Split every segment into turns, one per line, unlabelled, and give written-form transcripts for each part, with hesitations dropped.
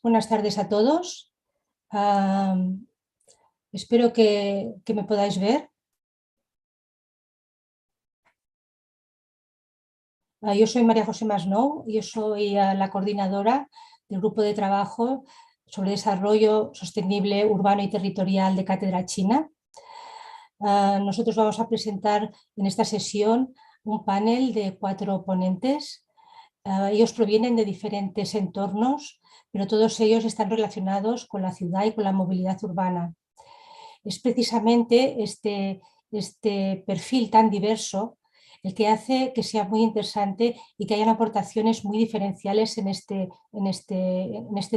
Buenas tardes a todos. Espero que me podáis ver. Yo soy María José Masnou, yo soy la coordinadora del Grupo de Trabajo sobre Desarrollo Sostenible, Urbano y Territorial de Cátedra China. Nosotros vamos a presentar en esta sesión un panel de 4 ponentes. Ellos provienen de diferentes entornos, pero todos ellos están relacionados con la ciudad y con la movilidad urbana. Es precisamente este perfil tan diverso el que hace que sea muy interesante y que hayan aportaciones muy diferenciales en este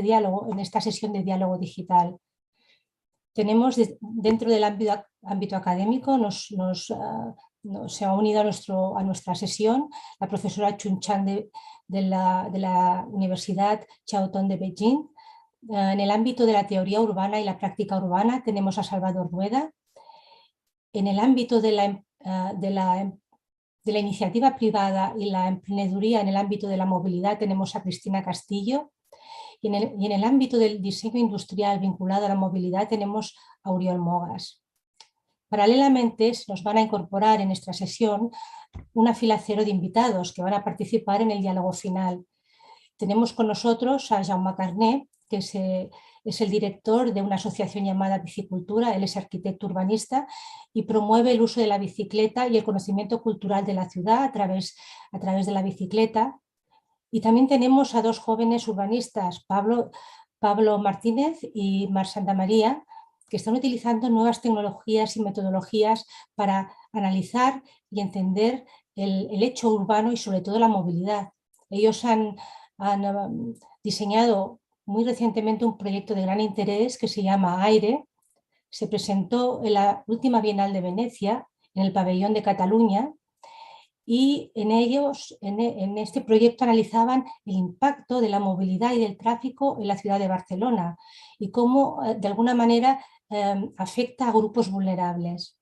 diálogo, en esta sesión de diálogo digital. Tenemos dentro del ámbito académico, se ha unido a nuestra sesión la profesora Chun de la Universidad Chiao de Beijing. En el ámbito de la teoría urbana y la práctica urbana tenemos a Salvador Rueda. En el ámbito de la iniciativa privada y la emprendeduría en el ámbito de la movilidad tenemos a Cristina Castillo. Y en el ámbito del diseño industrial vinculado a la movilidad tenemos a Oriol Mogas. Paralelamente se nos van a incorporar en nuestra sesión una fila cero de invitados que van a participar en el diálogo final. Tenemos con nosotros a Zhang, que es el director de una asociación llamada Bicicultura. Él es arquitecto urbanista y promueve el uso de la bicicleta y el conocimiento cultural de la ciudad a través de la bicicleta. Y también tenemos a 2 jóvenes urbanistas, Pablo Martínez y Mar Santa María, que están utilizando nuevas tecnologías y metodologías para analizar y entender el hecho urbano y sobre todo la movilidad. Ellos han diseñado muy recientemente un proyecto de gran interés que se llama Aire. Se presentó en la última Bienal de Venecia, en el pabellón de Cataluña, y en este proyecto analizaban el impacto de la movilidad y del tráfico en la ciudad de Barcelona y cómo de alguna manera afecta a grupos vulnerables.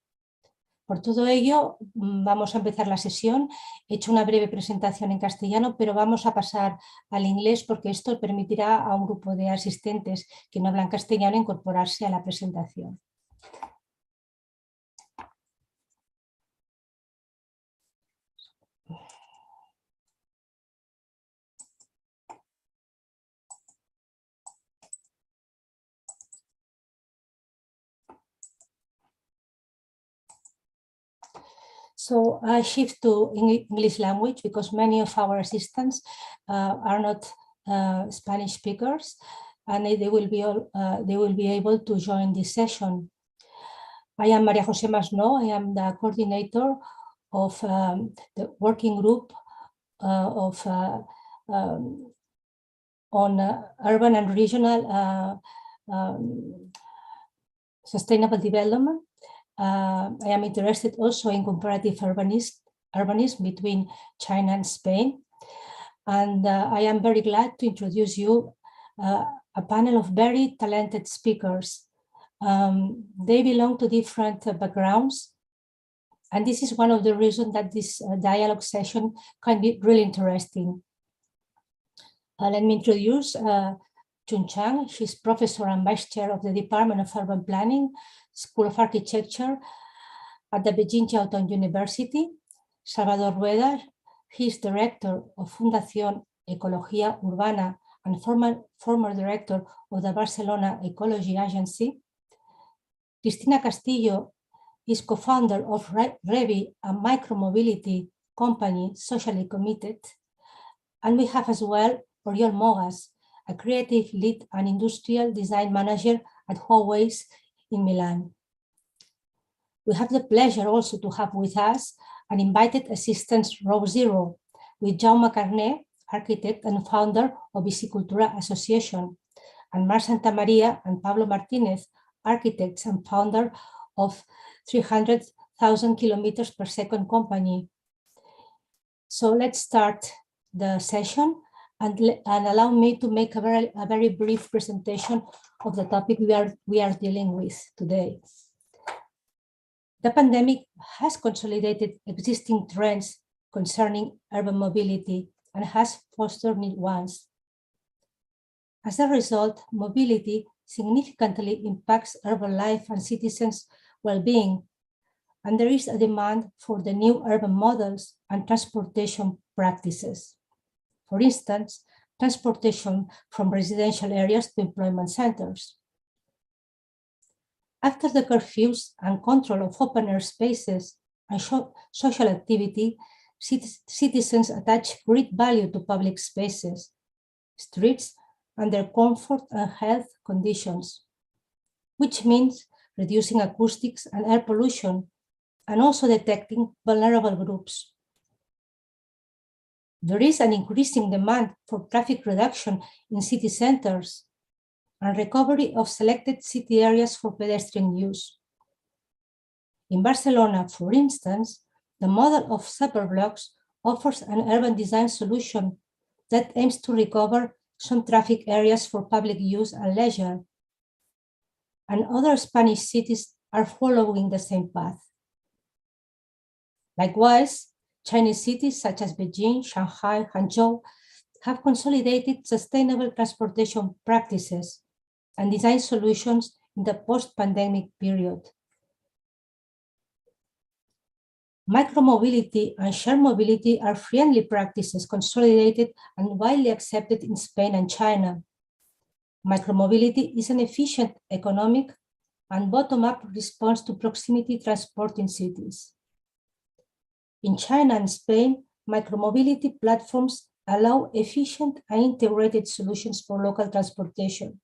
Por todo ello vamos a empezar la sesión. He hecho una breve presentación en castellano, pero vamos a pasar al inglés porque esto permitirá a un grupo de asistentes que no hablan castellano incorporarse a la presentación. So I shift to English language because many of our assistants are not Spanish speakers, and they will be able to join this session. I am María José Masnou. I am the coordinator of the working group on urban and regional sustainable development. I am interested also in comparative urbanism between China and Spain. And I am very glad to introduce you a panel of very talented speakers. They belong to different backgrounds. And this is one of the reasons that this dialogue session can be really interesting. Let me introduce Chun. She's professor and vice chair of the Department of Urban Planning, School of Architecture at the Beijing Jiaotong University. Salvador Rueda, he is director of Fundación Ecología Urbana and former director of the Barcelona Ecology Agency. Cristina Castillo is co-founder of Revi, a micro-mobility company socially committed. And we have as well Oriol Mogas, a creative lead and industrial design manager at Huawei in Milan. We have the pleasure also to have with us an invited assistance row 0 with Zhang, architect and founder of Bicicultura Association, and Mar Santa María and Pablo Martínez, architects and founder of 300,000 kilometers per second company. So let's start the session and allow me to make a very brief presentation of the topic we are dealing with today. The pandemic has consolidated existing trends concerning urban mobility and has fostered new ones. As a result, mobility significantly impacts urban life and citizens' well-being, and there is a demand for the new urban models and transportation practices. For instance, transportation from residential areas to employment centers. After the curfews and control of open-air spaces and social activity, citizens attach great value to public spaces, streets, and their comfort and health conditions, which means reducing acoustics and air pollution, and also detecting vulnerable groups. There is an increasing demand for traffic reduction in city centers and recovery of selected city areas for pedestrian use. In Barcelona, for instance, the model of superblocks offers an urban design solution that aims to recover some traffic areas for public use and leisure. And other Spanish cities are following the same path. Likewise, Chinese cities such as Beijing, Shanghai, Hangzhou have consolidated sustainable transportation practices and design solutions in the post-pandemic period. Micro-mobility and shared mobility are friendly practices consolidated and widely accepted in Spain and China. Micro-mobility is an efficient, economic, and bottom-up response to proximity transport in cities. In China and Spain, micro-mobility platforms allow efficient and integrated solutions for local transportation.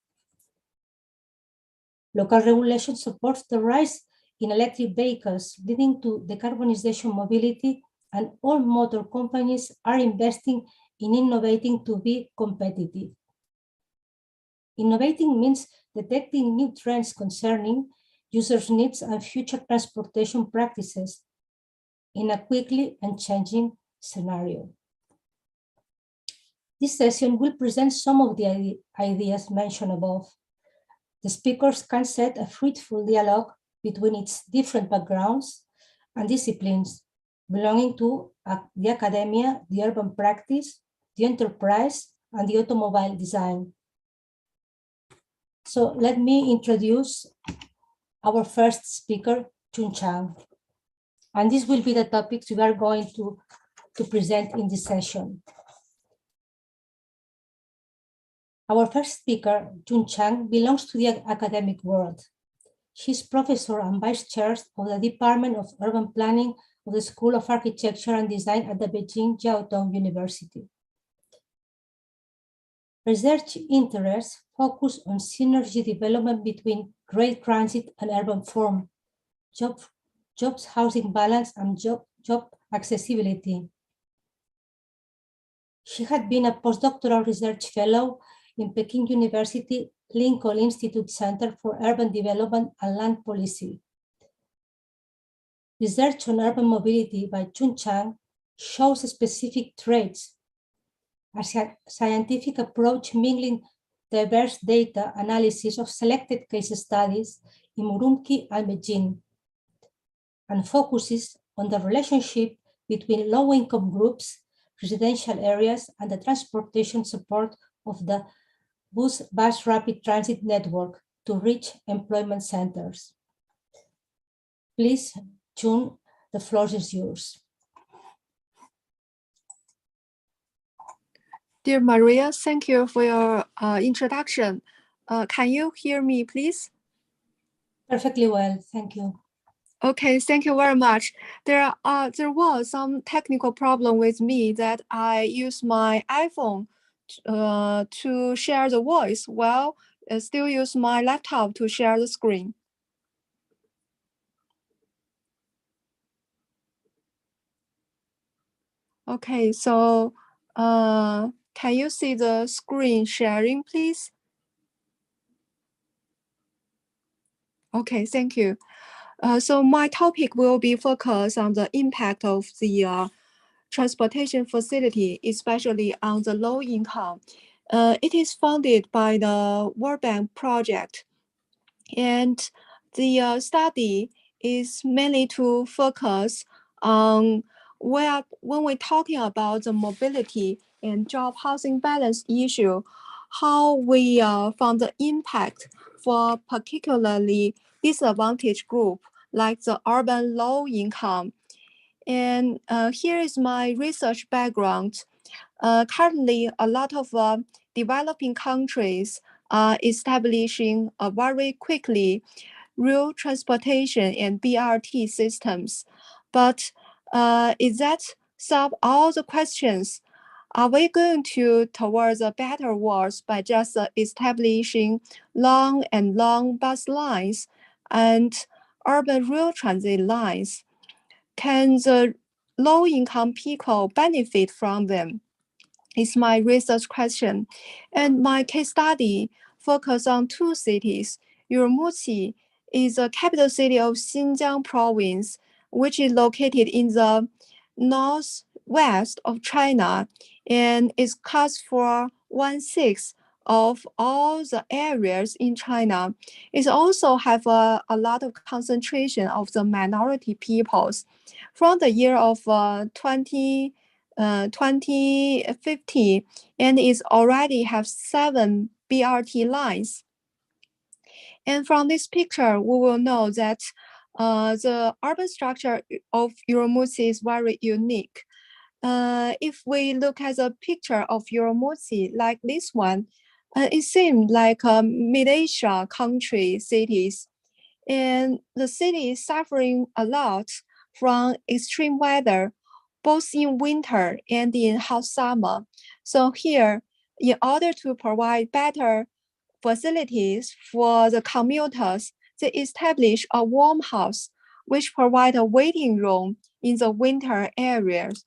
Local regulation supports the rise in electric vehicles, leading to decarbonization mobility, and all motor companies are investing in innovating to be competitive. Innovating means detecting new trends concerning users' needs and future transportation practices in a quickly and changing scenario. This session will present some of the ideas mentioned above. The speakers can set a fruitful dialogue between its different backgrounds and disciplines belonging to the academia, the urban practice, the enterprise, and the automobile design. So let me introduce our first speaker, Chun. And this will be the topics we are going to present in this session. Our first speaker, Chun, belongs to the academic world. She's professor and vice chair of the Department of Urban Planning of the School of Architecture and Design at the Beijing Jiaotong University. Research interests focus on synergy development between rail transit and urban form, jobs housing balance, and job accessibility. She had been a postdoctoral research fellow in Peking University Lincoln Institute Center for Urban Development and Land Policy. Research on urban mobility by Chun shows specific traits, a scientific approach mingling diverse data analysis of selected case studies in Urumqi and Beijing, and focuses on the relationship between low-income groups, residential areas, and the transportation support of the bus rapid transit network to reach employment centers. Please, Chun, the floor is yours.
Dear Maria, thank you for your introduction. Can you hear me, please?
Perfectly well, thank you.
Okay, thank you very much. There was some technical problem with me that I use my iPhone to share the voice while I still use my laptop to share the screen. Okay, so can you see the screen sharing, please? Okay, thank you. So my topic will be focused on the impact of the transportation facility, especially on the low income. It is funded by the World Bank project, and the study is mainly to focus on when we're talking about the mobility and job housing balance issue, how we found the impact for particularly disadvantaged group like the urban low income. And here is my research background. Currently, a lot of developing countries are establishing very quickly rail transportation and BRT systems. But is that solve all the questions? Are we going towards a better world by just establishing long bus lines and urban rail transit lines? Can the low-income people benefit from them? Is my research question. And my case study focus on two cities. Urumqi is the capital city of Xinjiang province, which is located in the northwest of China and is cost for 1/6 of all the areas in China. It also have a lot of concentration of the minority peoples. From the year of 2050, and it already have 7 BRT lines. And from this picture, we will know that the urban structure of Urumqi is very unique. If we look at the picture of Urumqi, like this one, it seems like a mid-Asia country cities. And the city is suffering a lot from extreme weather, both in winter and in hot summer. So here, in order to provide better facilities for the commuters, they establish a warm house, which provide a waiting room in the winter areas.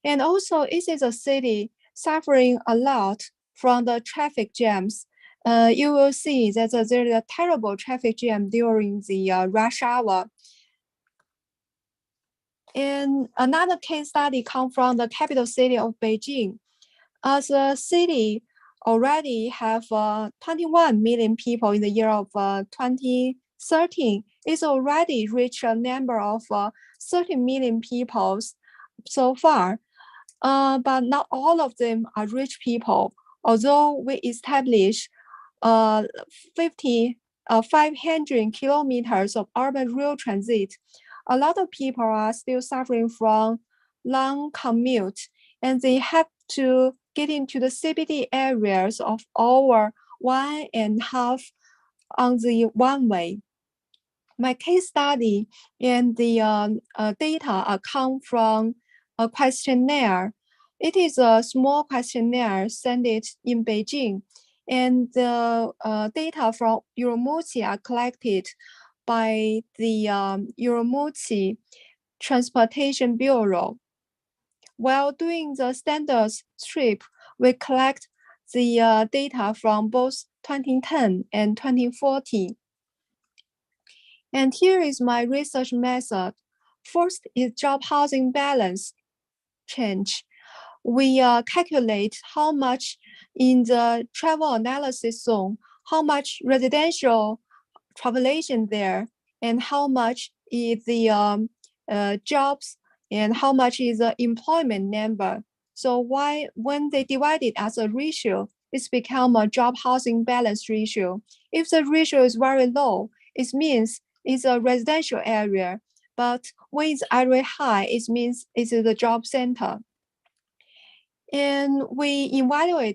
And also, it is a city suffering a lot from the traffic jams. You will see that there is a terrible traffic jam during the rush hour. And another case study comes from the capital city of Beijing. As a city already have 21 million people in the year of 2013, it's already reached a number of 30 million people so far. But not all of them are rich people. Although we establish 500 kilometers of urban rail transit, a lot of people are still suffering from long commute, and they have to get into the CBD areas of over 1.5 on the one way. My case study and the data come from a questionnaire. It is a small questionnaire sent it in Beijing, and the data from Urumqi are collected by the Urumqi Transportation Bureau. While doing the standard strip, we collect the data from both 2010 and 2014. And here is my research method. First is job housing balance change. We calculate how much in the travel analysis zone, how much residential population there, and how much is the jobs, and how much is the employment number. So when they divide it as a ratio, it's become a job housing balance ratio. If the ratio is very low, it means it's a residential area. But when it's very high, it means it's the job center. And we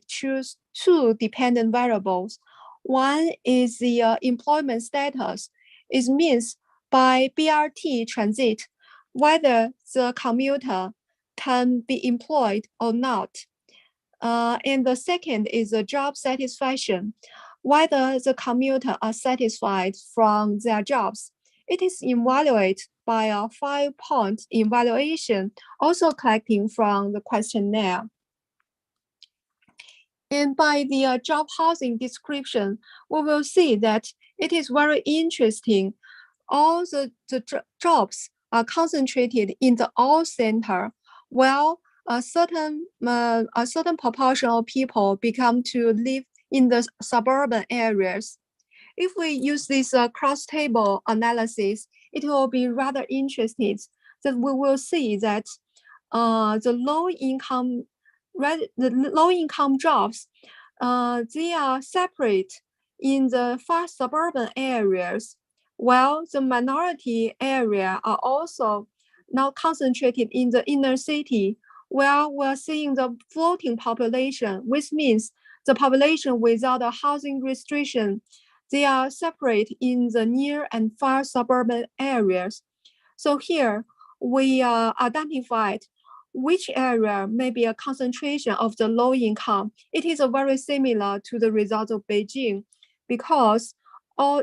choose two dependent variables. One is the employment status. It means by BRT transit, whether the commuter can be employed or not. And the second is the job satisfaction, whether the commuter are satisfied from their jobs. It is evaluated by a 5-point evaluation, also collecting from the questionnaire. And by the job housing description, we will see that it is very interesting. All the jobs are concentrated in the all center, while a certain proportion of people become to live in the suburban areas. If we use this cross-table analysis, it will be rather interesting that we will see that the low-income jobs they are separate in the far suburban areas, while the minority area are also now concentrated in the inner city, where we're seeing the floating population, which means the population without a housing restriction. They are separate in the near and far suburban areas. So here we identified which area may be a concentration of the low income. It is very similar to the result of Beijing, because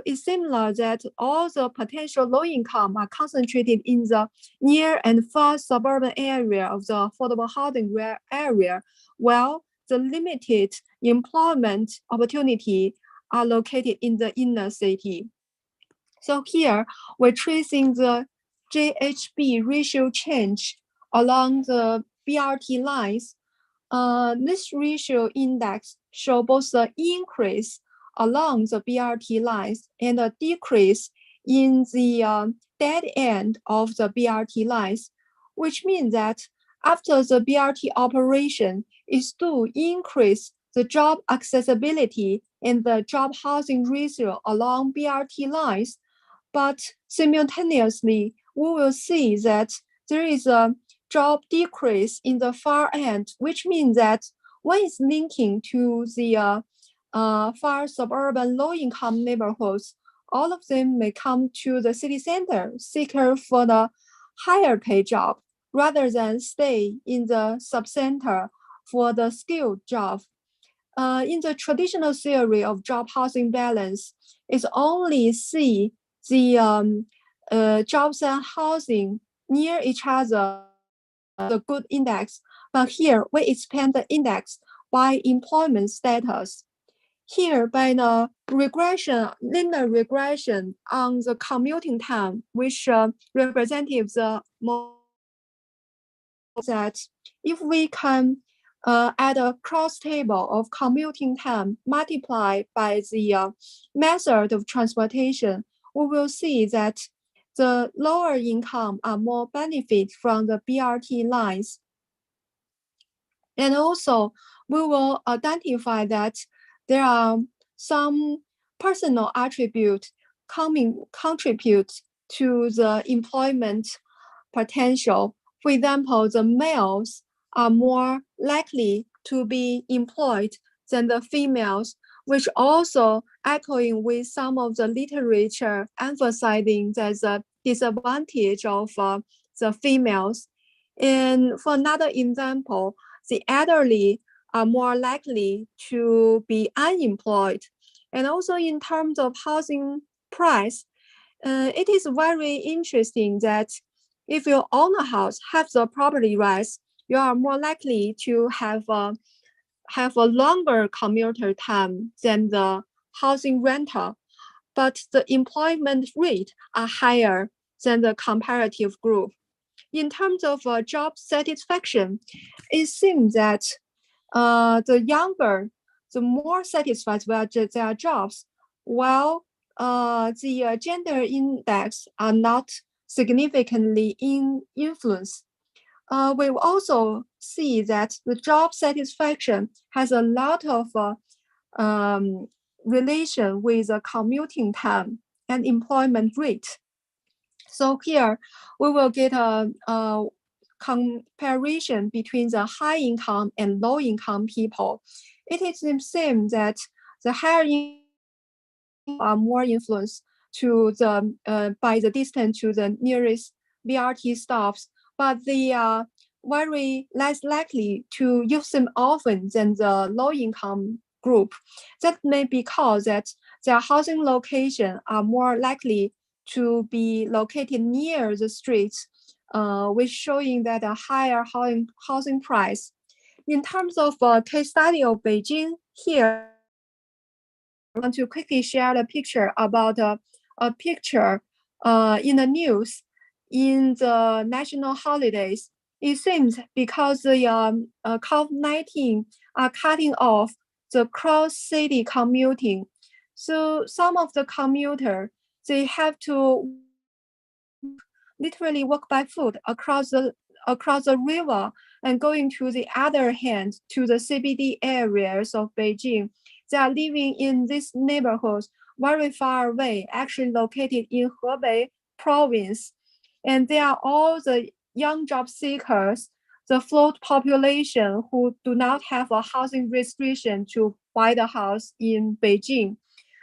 it's similar that all the potential low income are concentrated in the near and far suburban area of the affordable housing area, while the limited employment opportunity are located in the inner city. So here we're tracing the JHB ratio change along the BRT lines. This ratio index shows both the increase along the BRT lines and a decrease in the dead end of the BRT lines, which means that after the BRT operation is to increase the job accessibility and the job housing ratio along BRT lines, but simultaneously, we will see that there is a job decrease in the far end, which means that one is linking to the far suburban low-income neighborhoods. All of them may come to the city center, seeker for the higher paid job, rather than stay in the subcenter for the skilled job. In the traditional theory of job housing balance, it's only see the jobs and housing near each other, the good index. But here we expand the index by employment status. Here, by the regression, linear regression on the commuting time, which represents the that if we can add a cross table of commuting time multiplied by the method of transportation, we will see that the lower income are more benefit from the BRT lines. And also, we will identify that there are some personal attributes contribute to the employment potential. For example, the males are more likely to be employed than the females, which also echoing with some of the literature emphasizing the disadvantage of the females. And for another example, the elderly are more likely to be unemployed. And also in terms of housing price, it is very interesting that if you own a house, have the property rights, you are more likely to have a longer commuter time than the housing rental, but the employment rate are higher than the comparative group. In terms of job satisfaction, it seems that the younger, the more satisfied with their jobs, while the gender index are not significantly influenced. We also see that the job satisfaction has a lot of relation with the commuting time and employment rate. So here we will get a comparison between the high income and low income people. It is the same that the higher income are more influenced to the by the distance to the nearest BRT stops, but they are very less likely to use them often than the low income group. That may be because that their housing location are more likely to be located near the streets, which showing that a higher housing price. In terms of case study of Beijing, here I want to quickly share a picture about a picture in the news in the national holidays. It seems because the COVID-19 are cutting off the cross-city commuting. So some of the commuter, they have to literally walk by foot across the river and going to the other hand to the CBD areas of Beijing. They are living in these neighborhoods very far away, actually located in Hebei province. And they are all the young job seekers, the float population who do not have a housing restriction to buy the house in Beijing.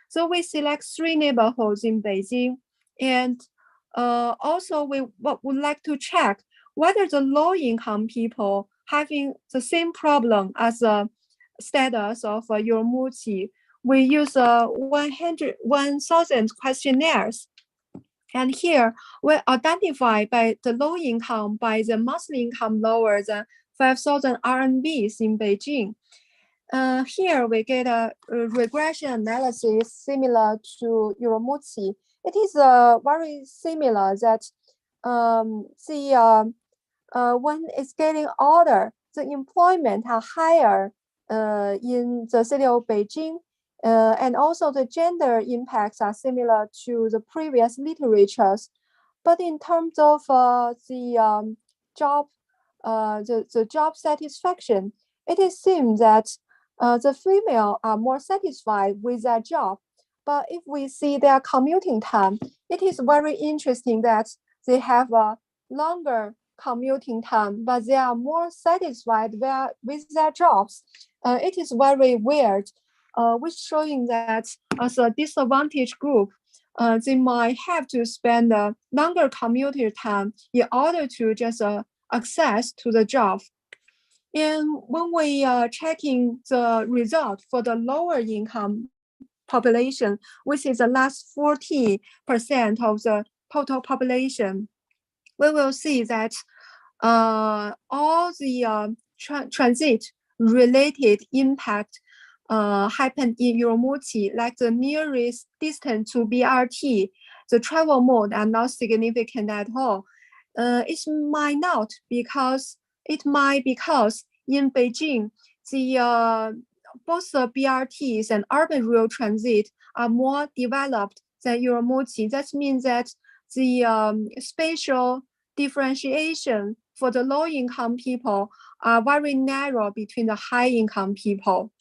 So we select 3 neighborhoods in Beijing. And also we would like to check whether the low-income people having the same problem as the status of Urumqi. We use 1,000 questionnaires. And here we identify by the low income by the monthly income lower than 5,000 RMBs in Beijing. Here we get a regression analysis similar to Urumqi. It is very similar that when it's getting older, the employment are higher in the city of Beijing. And also the gender impacts are similar to the previous literatures. But in terms of the job satisfaction, it seems that the female are more satisfied with their job. But if we see their commuting time, it is very interesting that they have a longer commuting time, but they are more satisfied with their jobs. It is very weird, which showing that as a disadvantaged group, they might have to spend a longer commuter time in order to just access to the job. And when we are checking the result for the lower income population, which is the last 40% of the total population, we will see that all the transit-related impact happened in Urumqi, like the nearest distance to BRT, the travel mode are not significant at all. It might because in Beijing, both the BRTs and urban rail transit are more developed than Urumqi. That means that the spatial differentiation for the low-income people are very narrow between the high-income people.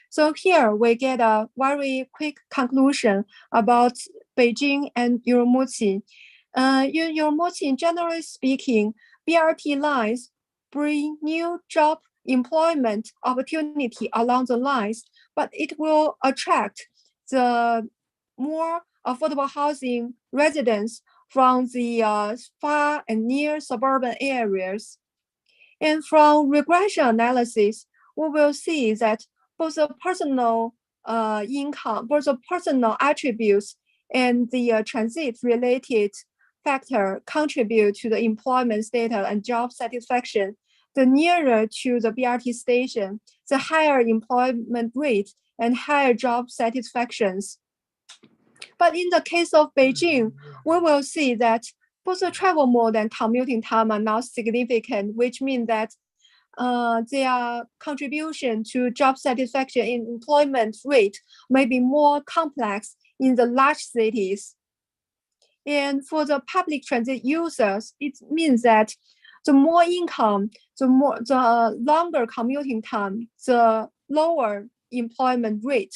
So here we get a very quick conclusion about Beijing and Urumqi. In Urumqi, generally speaking, BRT lines bring new job employment opportunity along the lines, but it will attract the more affordable housing residents from the far and near suburban areas. And from regression analysis, we will see that both the personal income, both the personal attributes and the transit-related factor contribute to the employment status and job satisfaction. The nearer to the BRT station, the higher employment rate and higher job satisfactions. But in the case of Beijing, we will see that both the travel mode and commuting time are not significant, which means that their contribution to job satisfaction in employment rate may be more complex in the large cities. And for the public transit users, it means that the more income, the longer commuting time, the lower employment rate.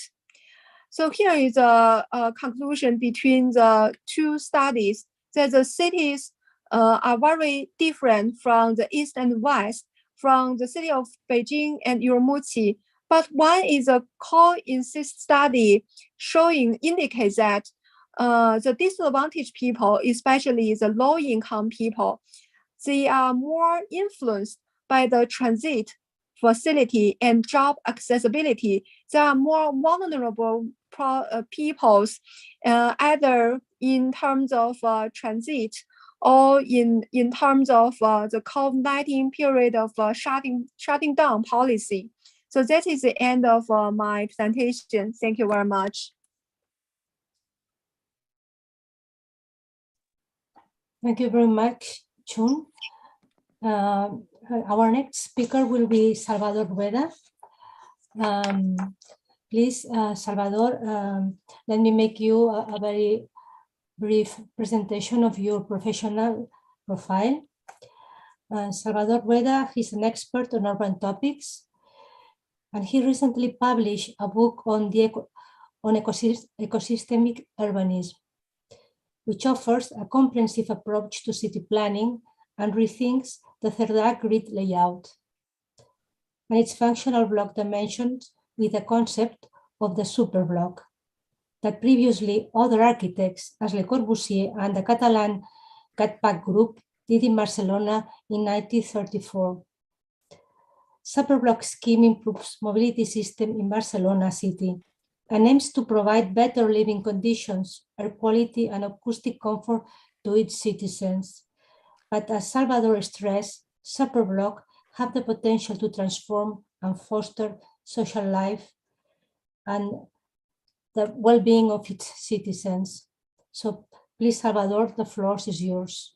So here is a conclusion between the 2 studies that the cities are very different from the east and west, from the city of Beijing and Urumqi. But one is a co-insist study indicates that the disadvantaged people, especially the low-income people, they are more influenced by the transit facility and job accessibility. They are more vulnerable peoples, either in terms of transit or in terms of the COVID-19 period of shutting down policy. So that is the end of my presentation. Thank you very much.
Thank you very much, Chun. Our next speaker will be Salvador Rueda. Please, Salvador, let me make you a very brief presentation of your professional profile. Salvador Rueda, he's an expert on urban topics, and he recently published a book on ecosystemic urbanism, which offers a comprehensive approach to city planning and rethinks the third grid layout and its functional block dimensions with the concept of the superblock that previously other architects as Le Corbusier and the Catalan Catpac group did in Barcelona in 1934. Superblock scheme improves mobility system in Barcelona city and aims to provide better living conditions, air quality and acoustic comfort to its citizens. But as Salvador stressed, superblock have the potential to transform and foster social life and the well-being of its citizens. So please, Salvador, the floor is yours.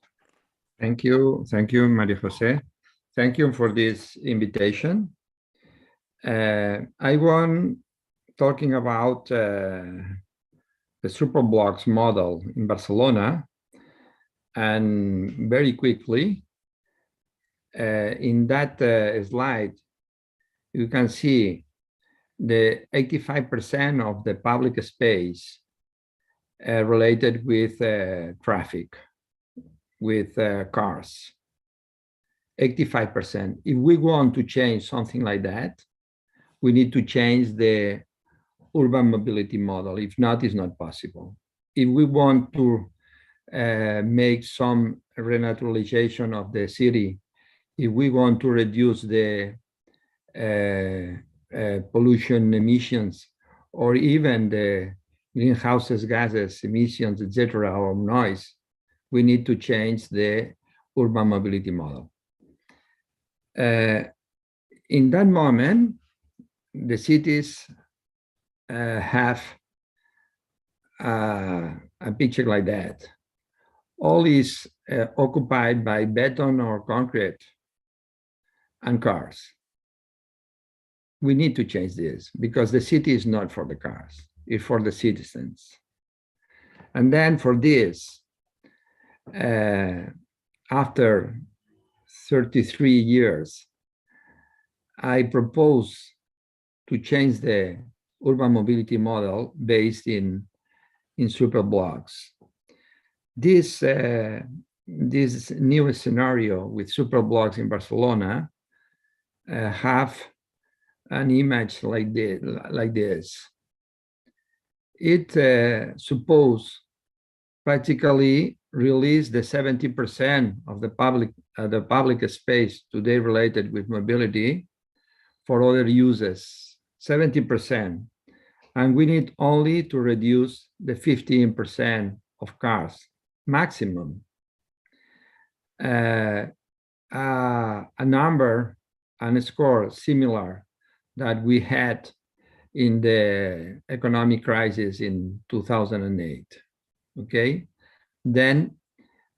Thank you, María José. Thank you for this invitation. I want talking about the superblocks model in Barcelona, and very quickly, in that slide, you can see the 85% of the public space related with traffic, with cars. 85%. If we want to change something like that, we need to change the urban mobility model. If not, it's not possible. If we want to make some renaturalization of the city, if we want to reduce the pollution emissions, or even the greenhouse gases emissions, etc., or noise, we need to change the urban mobility model. In that moment, the cities have a picture like that. All is occupied by beton or concrete and cars. We need to change this because the city is not for the cars, it's for the citizens. And then for this, after 33 years, I propose to change the urban mobility model based in superblocks. This new scenario with superblocks in Barcelona have an image like this. It suppose practically release the 70% of the public space today related with mobility for other uses, 70%. And we need only to reduce the 15% of cars, maximum. A number and a score similar that we had in the economic crisis in 2008, okay? Then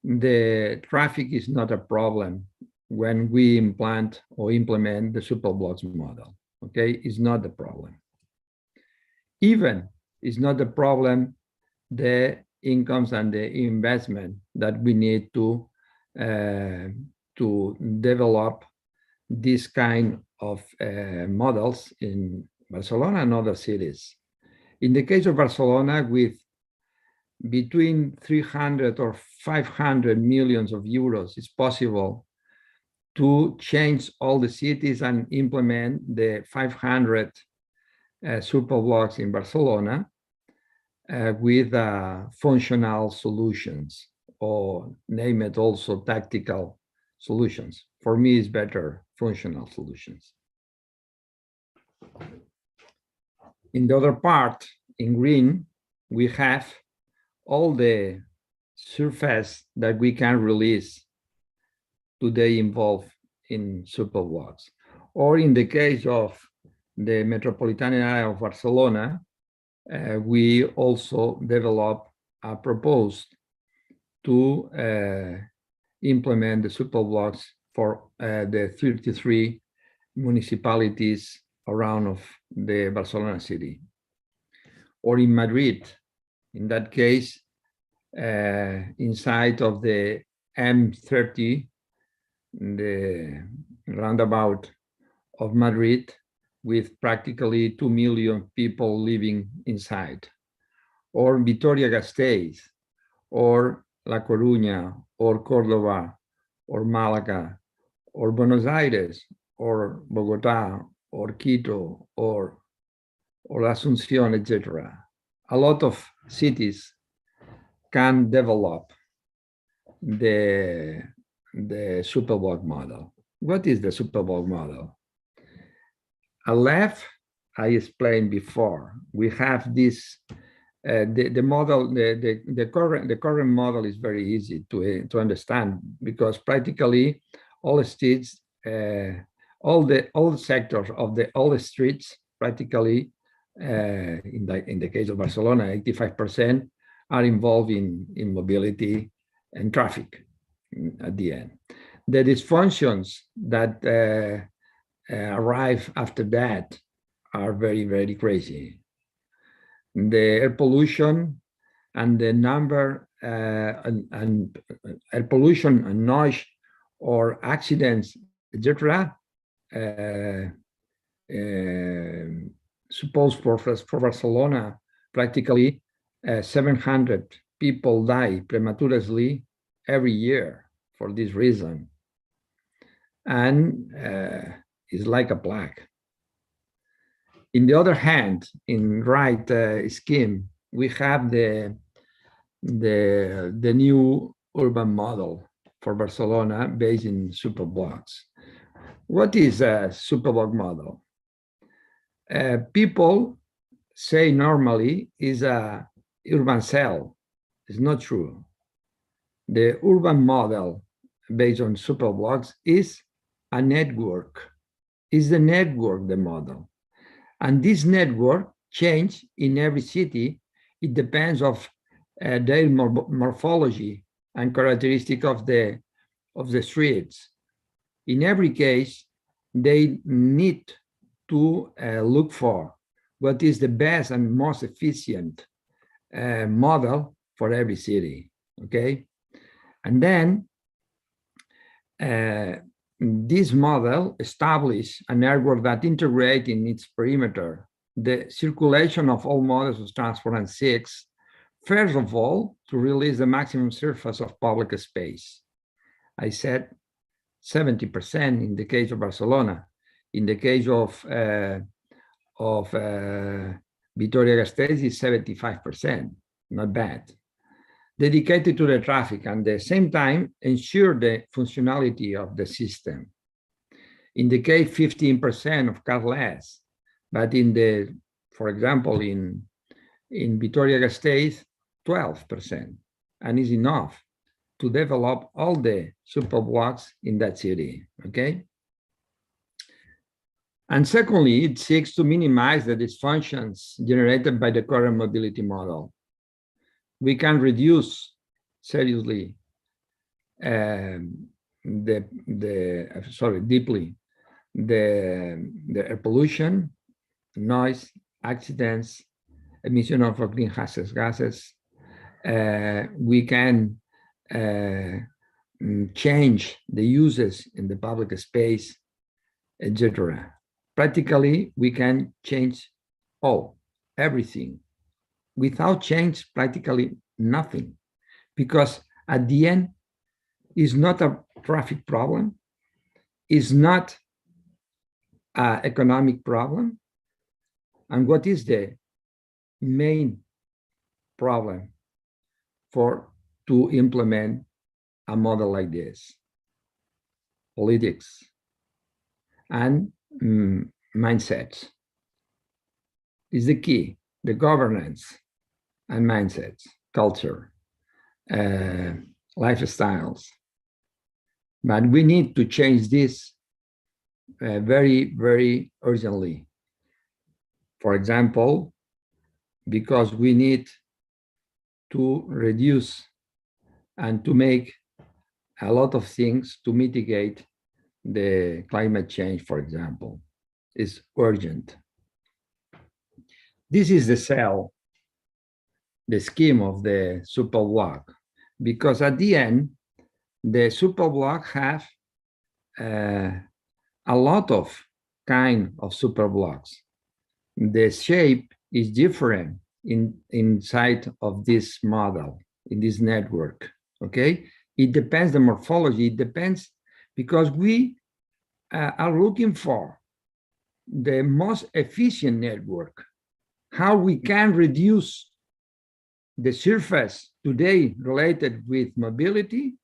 the traffic is not a problem when we implement the superblocks model, okay? It's not the problem. Even it's not the problem, the incomes and the investment that we need to develop this kind of models in Barcelona and other cities. In the case of Barcelona, with between 300 or 500 millions of euros, it's possible to change all the cities and implement the 500 superblocks in Barcelona with functional solutions, or name it also tactical solutions. For me, it's better functional solutions. In the other part, in green, we have all the surface that we can release today involved in superblocks. Or in the case of the metropolitan area of Barcelona, we also develop a proposed to implement the superblocks for the 33 municipalities around of the Barcelona city. Or in Madrid, in that case, inside of the M30, the roundabout of Madrid, with practically 2 million people living inside, or Vitoria-Gasteiz, or La Coruña, or Córdoba, or Málaga, or Buenos Aires, or Bogotá, or Quito, or Asunción, etc. A lot of cities can develop the superblock model. What is the superblock model? A left, I explained before, we have this, the model, the current model is very easy to understand, because practically all the streets, all the sectors of all the streets, practically, in the case of Barcelona, 85% are involved in mobility and traffic at the end. The dysfunctions that arrive after that are very, very crazy. The air pollution and the number and air pollution and noise or accidents, etc. Suppose for Barcelona, practically 700 people die prematurely every year for this reason. And it's like a plague. In the other hand, in right scheme, we have the new urban model for Barcelona based in superblocks. What is a superblock model? People say normally is a urban cell. It's not true. The urban model based on superblocks is a network. Is the network the model? And this network change in every city. It depends of their morphology and characteristic of the streets. In every case, they need to look for what is the best and most efficient model for every city, okay? And then this model establishes a network that integrates in its perimeter the circulation of all modes of transport and seeks, first of all, to release the maximum surface of public space. I said 70% in the case of Barcelona. In the case of Vitoria-Gasteiz is 75%, not bad. Dedicated to the traffic and at the same time ensure the functionality of the system. In the case 15% of carless, but in the, for example, in Vitoria-Gasteiz, 12%, and is enough to develop all the superblocks in that city, okay? And secondly, it seeks to minimize the dysfunctions generated by the current mobility model. We can reduce seriously deeply the air pollution, noise, accidents, emission of greenhouse gases. We can change the uses in the public space, etc. Practically, we can change everything. Without change, practically nothing, because at the end, it's not a traffic problem, it's not an economic problem. And what is the main problem to implement a model like this? Politics and mindsets is the key, the governance and mindsets, culture, lifestyles. But we need to change this very, very urgently. For example, because we need to reduce and to make a lot of things to mitigate the climate change, for example, is urgent. This is the cell, the scheme of the superblock, because at the end, the superblock have a lot of kind of superblocks. The shape is different inside of this model, in this network, okay? It depends the morphology, it depends because we are looking for the most efficient network, how we can reduce the surface today related with mobility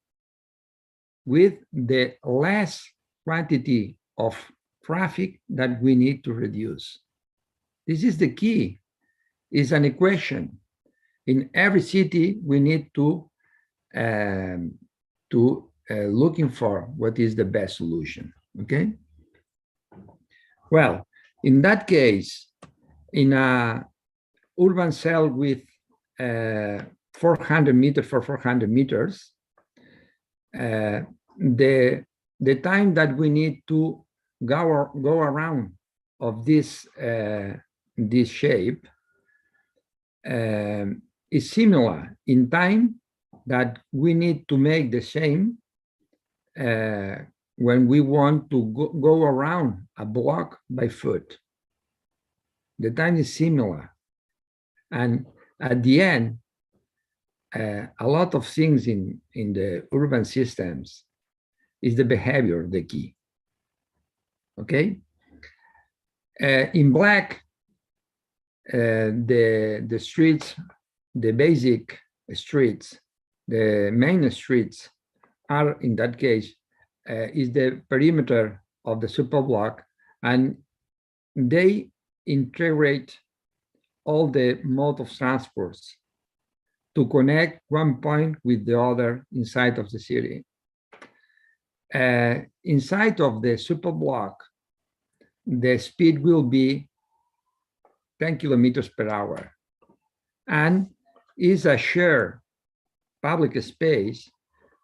with the less quantity of traffic that we need to reduce. This is the key. It's an equation. In every city, we need to looking for what is the best solution, okay? Well, in that case, in a urban cell with 400 meters for 400 meters, the time that we need to go around of this this shape is similar in time that we need to make the same when we want to go around a block by foot. The time is similar. And at the end, a lot of things in the urban systems is the behavior, the key. Okay? In black, the streets, the basic streets, the main streets are, in that case, is the perimeter of the superblock, and they integrate all the mode of transports to connect one point with the other inside of the city. Inside of the superblock, the speed will be 10 kilometers per hour, and is a shared public space,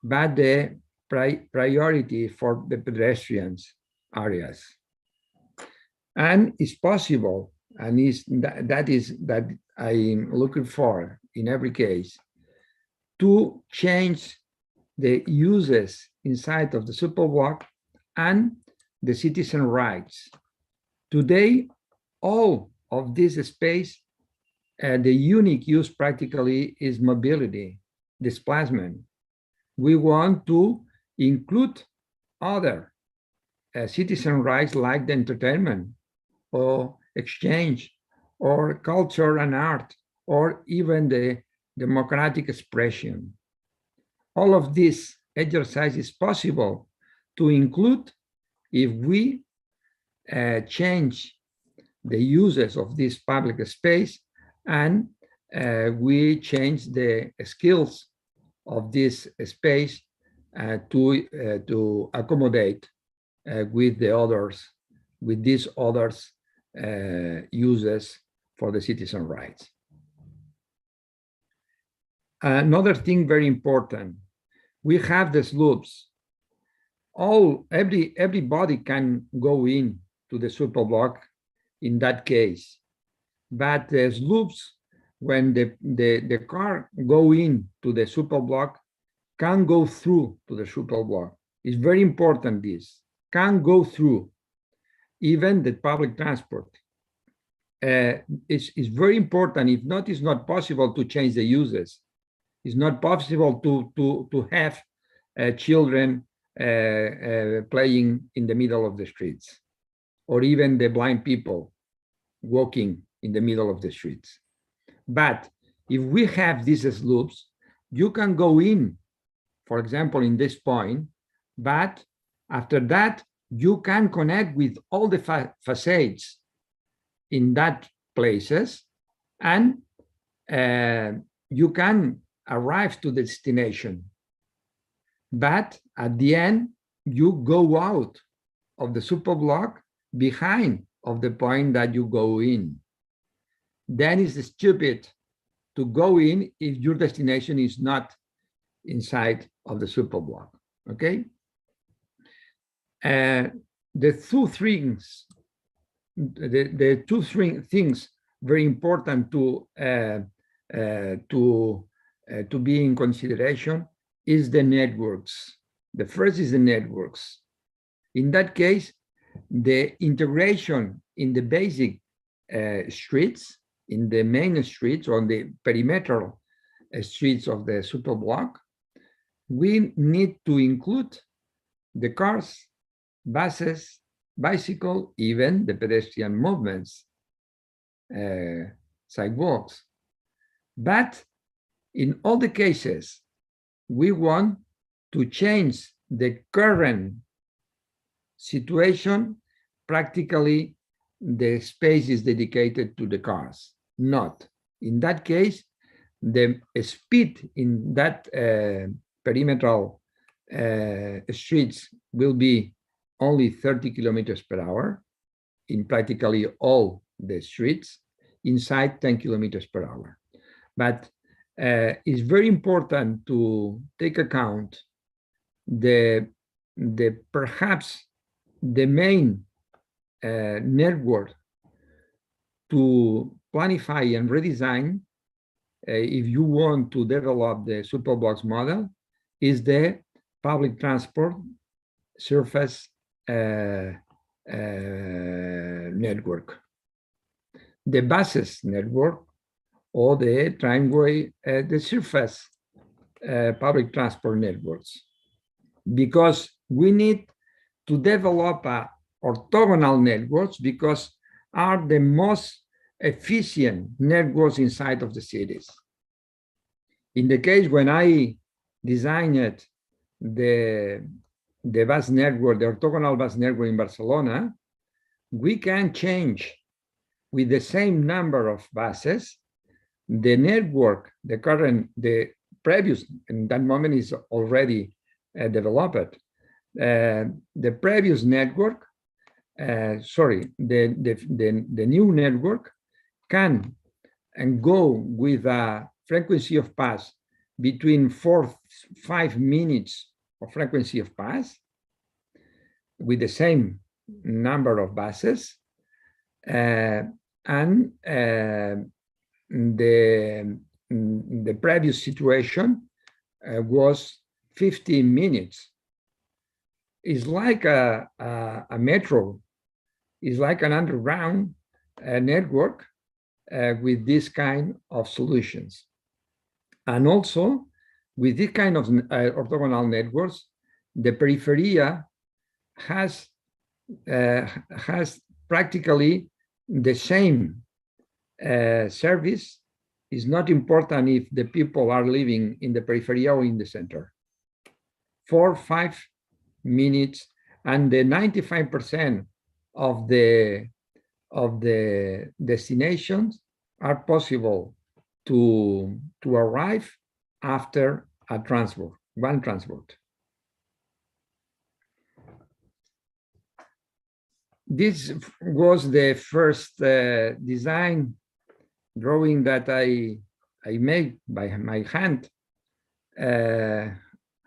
but the priority for the pedestrians areas. And it's possible, and that I'm looking for in every case, to change the uses inside of the superblock and the citizen rights. Today, all of this space, the unique use practically is mobility, displacement. We want to include other citizen rights like the entertainment or exchange or culture and art or even the democratic expression. All of this exercise is possible to include if we change the uses of this public space and we change the skills of this space to accommodate with the others, with these others uses for the citizen rights. Another thing very important, we have the slopes. Everybody can go in to the superblock in that case, but the slopes, when the car go in to the superblock, can go through to the superblock. It's very important this, can go through, even the public transport. It's very important, if not, it's not possible to change the uses. It's not possible to have children playing in the middle of the streets, or even the blind people walking in the middle of the streets. But if we have these slopes, you can go in, for example, in this point, but after that, you can connect with all the facades in that places, and you can arrive to the destination. But at the end, you go out of the superblock behind of the point that you go in. Then it's stupid to go in if your destination is not inside of the superblock, okay? The two things very important to be in consideration is the networks. The first is the networks. In that case, the integration in the basic streets, in the main streets or the perimeter streets of the superblock, we need to include the cars, buses, bicycle, even the pedestrian movements, sidewalks. But in all the cases, we want to change the current situation. Practically, the space is dedicated to the cars. Not. In that case, the speed in that perimetral streets will be only 30 kilometers per hour in practically all the streets, inside 10 kilometers per hour. But it's very important to take account perhaps the main network to planify and redesign if you want to develop the superblocks model is the public transport surface network, the buses network, or the tramway, the surface public transport networks, because we need to develop orthogonal networks because are the most efficient networks inside of the cities. In the case when I designed the bus network, the orthogonal bus network in Barcelona, we can change with the same number of buses, the network, the previous, in that moment is already developed. The previous network, the new network can and go with a frequency of pass between 4-5 minutes of frequency of pass with the same number of buses, and the previous situation was 15 minutes. It's like a metro, it's like an underground network with this kind of solutions. And also, with this kind of orthogonal networks, the peripheria has practically the same service. It's not important if the people are living in the periphery or in the center. 4-5 minutes, and the 95% of the destinations are possible to arrive after a transport, one transport. This was the first design drawing that I made by my hand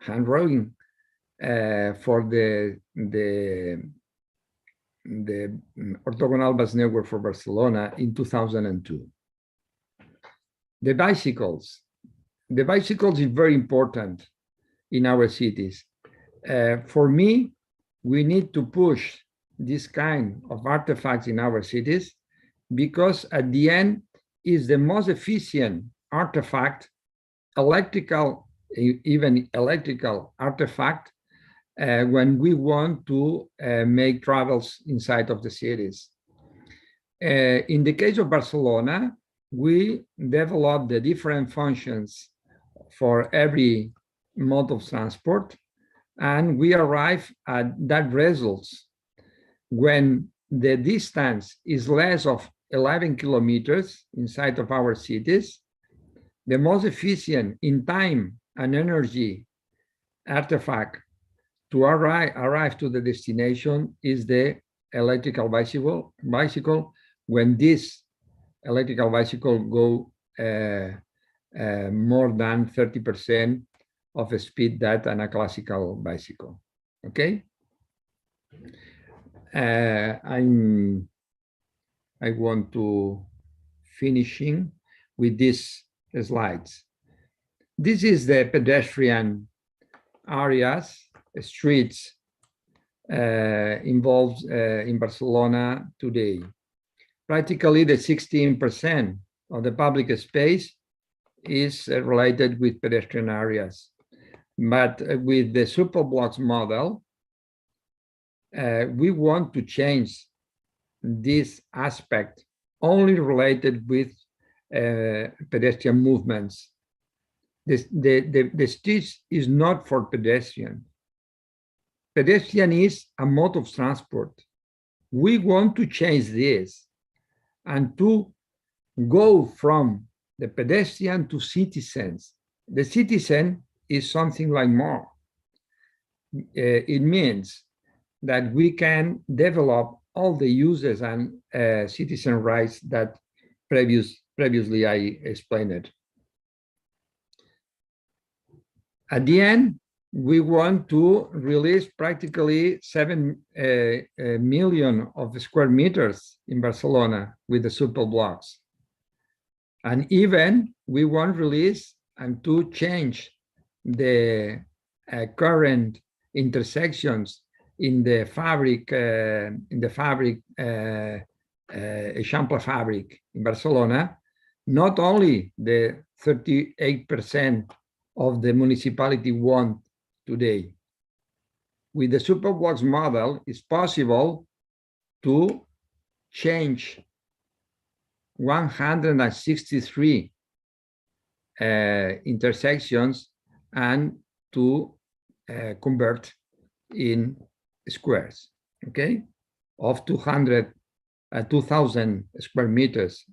drawing for the orthogonal bus network for Barcelona in 2002. The bicycles is very important in our cities. For me, we need to push this kind of artifacts in our cities because at the end is the most efficient artifact, even electrical artifact, when we want to make travels inside of the cities. In the case of Barcelona, we developed the different functions for every mode of transport, and we arrive at that results when the distance is less of 11 kilometers inside of our cities. The most efficient in time and energy artifact to arrive to the destination is the electrical bicycle when this electrical bicycle go more than 30% of the speed that a classical bicycle. Okay. I want to finishing with these slides. This is the pedestrian areas, streets involved in Barcelona today. Practically the 16% of the public space is related with pedestrian areas. But with the superblocks model, we want to change this aspect only related with pedestrian movements. The street is not for pedestrian. Pedestrian is a mode of transport. We want to change this and to go from the pedestrian to citizens. The citizen is something like more. It means that we can develop all the uses and citizen rights that previously I explained. At the end, we want to release practically 7 million of square meters in Barcelona with the superblocks. And even we want release and to change the current intersections in the fabric, Eixample fabric in Barcelona, not only the 38% of the municipality want today. With the superblocks model, it's possible to change 163 intersections and to convert in squares, okay, of 2,000 square meters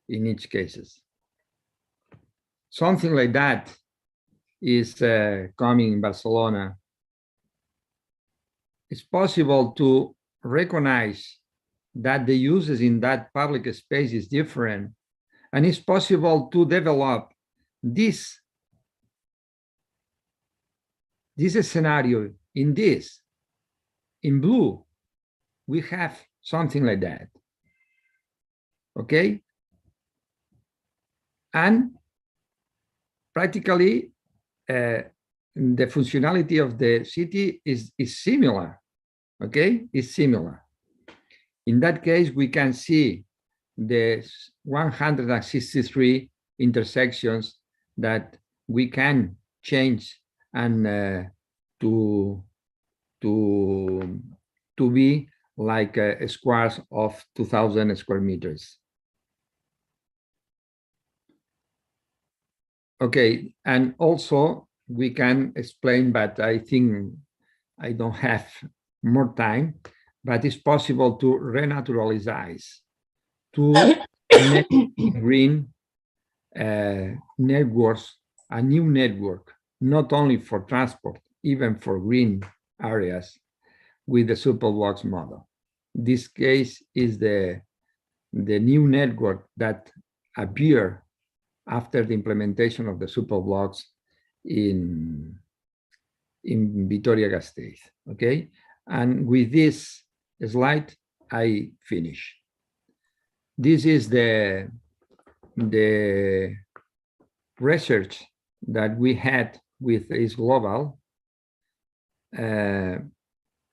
in each cases. Something like that is coming in Barcelona. It's possible to recognize that the uses in that public space is different, and it's possible to develop this scenario in this. In blue, we have something like that, okay? And practically, the functionality of the city is similar, okay? It's similar. In that case, we can see the 163 intersections that we can change and to be like squares of 2,000 square meters. Okay, and also we can explain, but I think I don't have more time, but it's possible to renaturalize, to make green networks, a new network, not only for transport, even for green areas with the superblocks model. This case is the new network that appeared after the implementation of the superblocks in Vitoria-Gasteiz, okay? And with this slide, I finish. This is the research that we had with Is Global,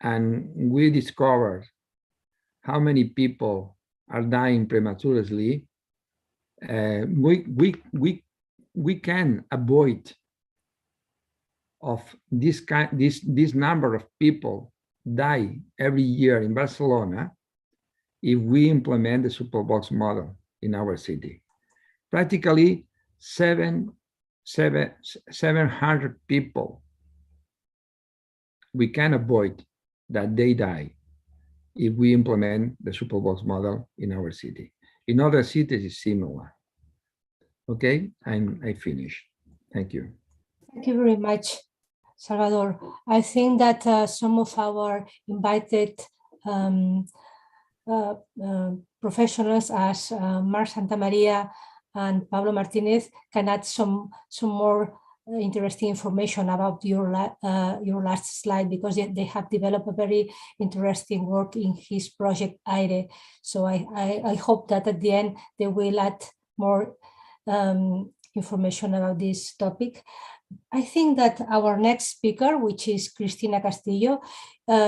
and we discovered how many people are dying prematurely. We can avoid of this number of people die every year in Barcelona if we implement the superblocks model in our city. Practically 700 people we can avoid that they die if we implement the superblocks model in our city. In other cities, it's similar. Okay, I finish. Thank you.
Thank you very much, Salvador. I think that some of our invited professionals, as Marc Santamaria and Pablo Martinez, can add some more interesting information about your last slide, because they have developed a very interesting work in his project AIRE. So I hope that at the end they will add more information about this topic. I think that our next speaker, which is Cristina Castillo,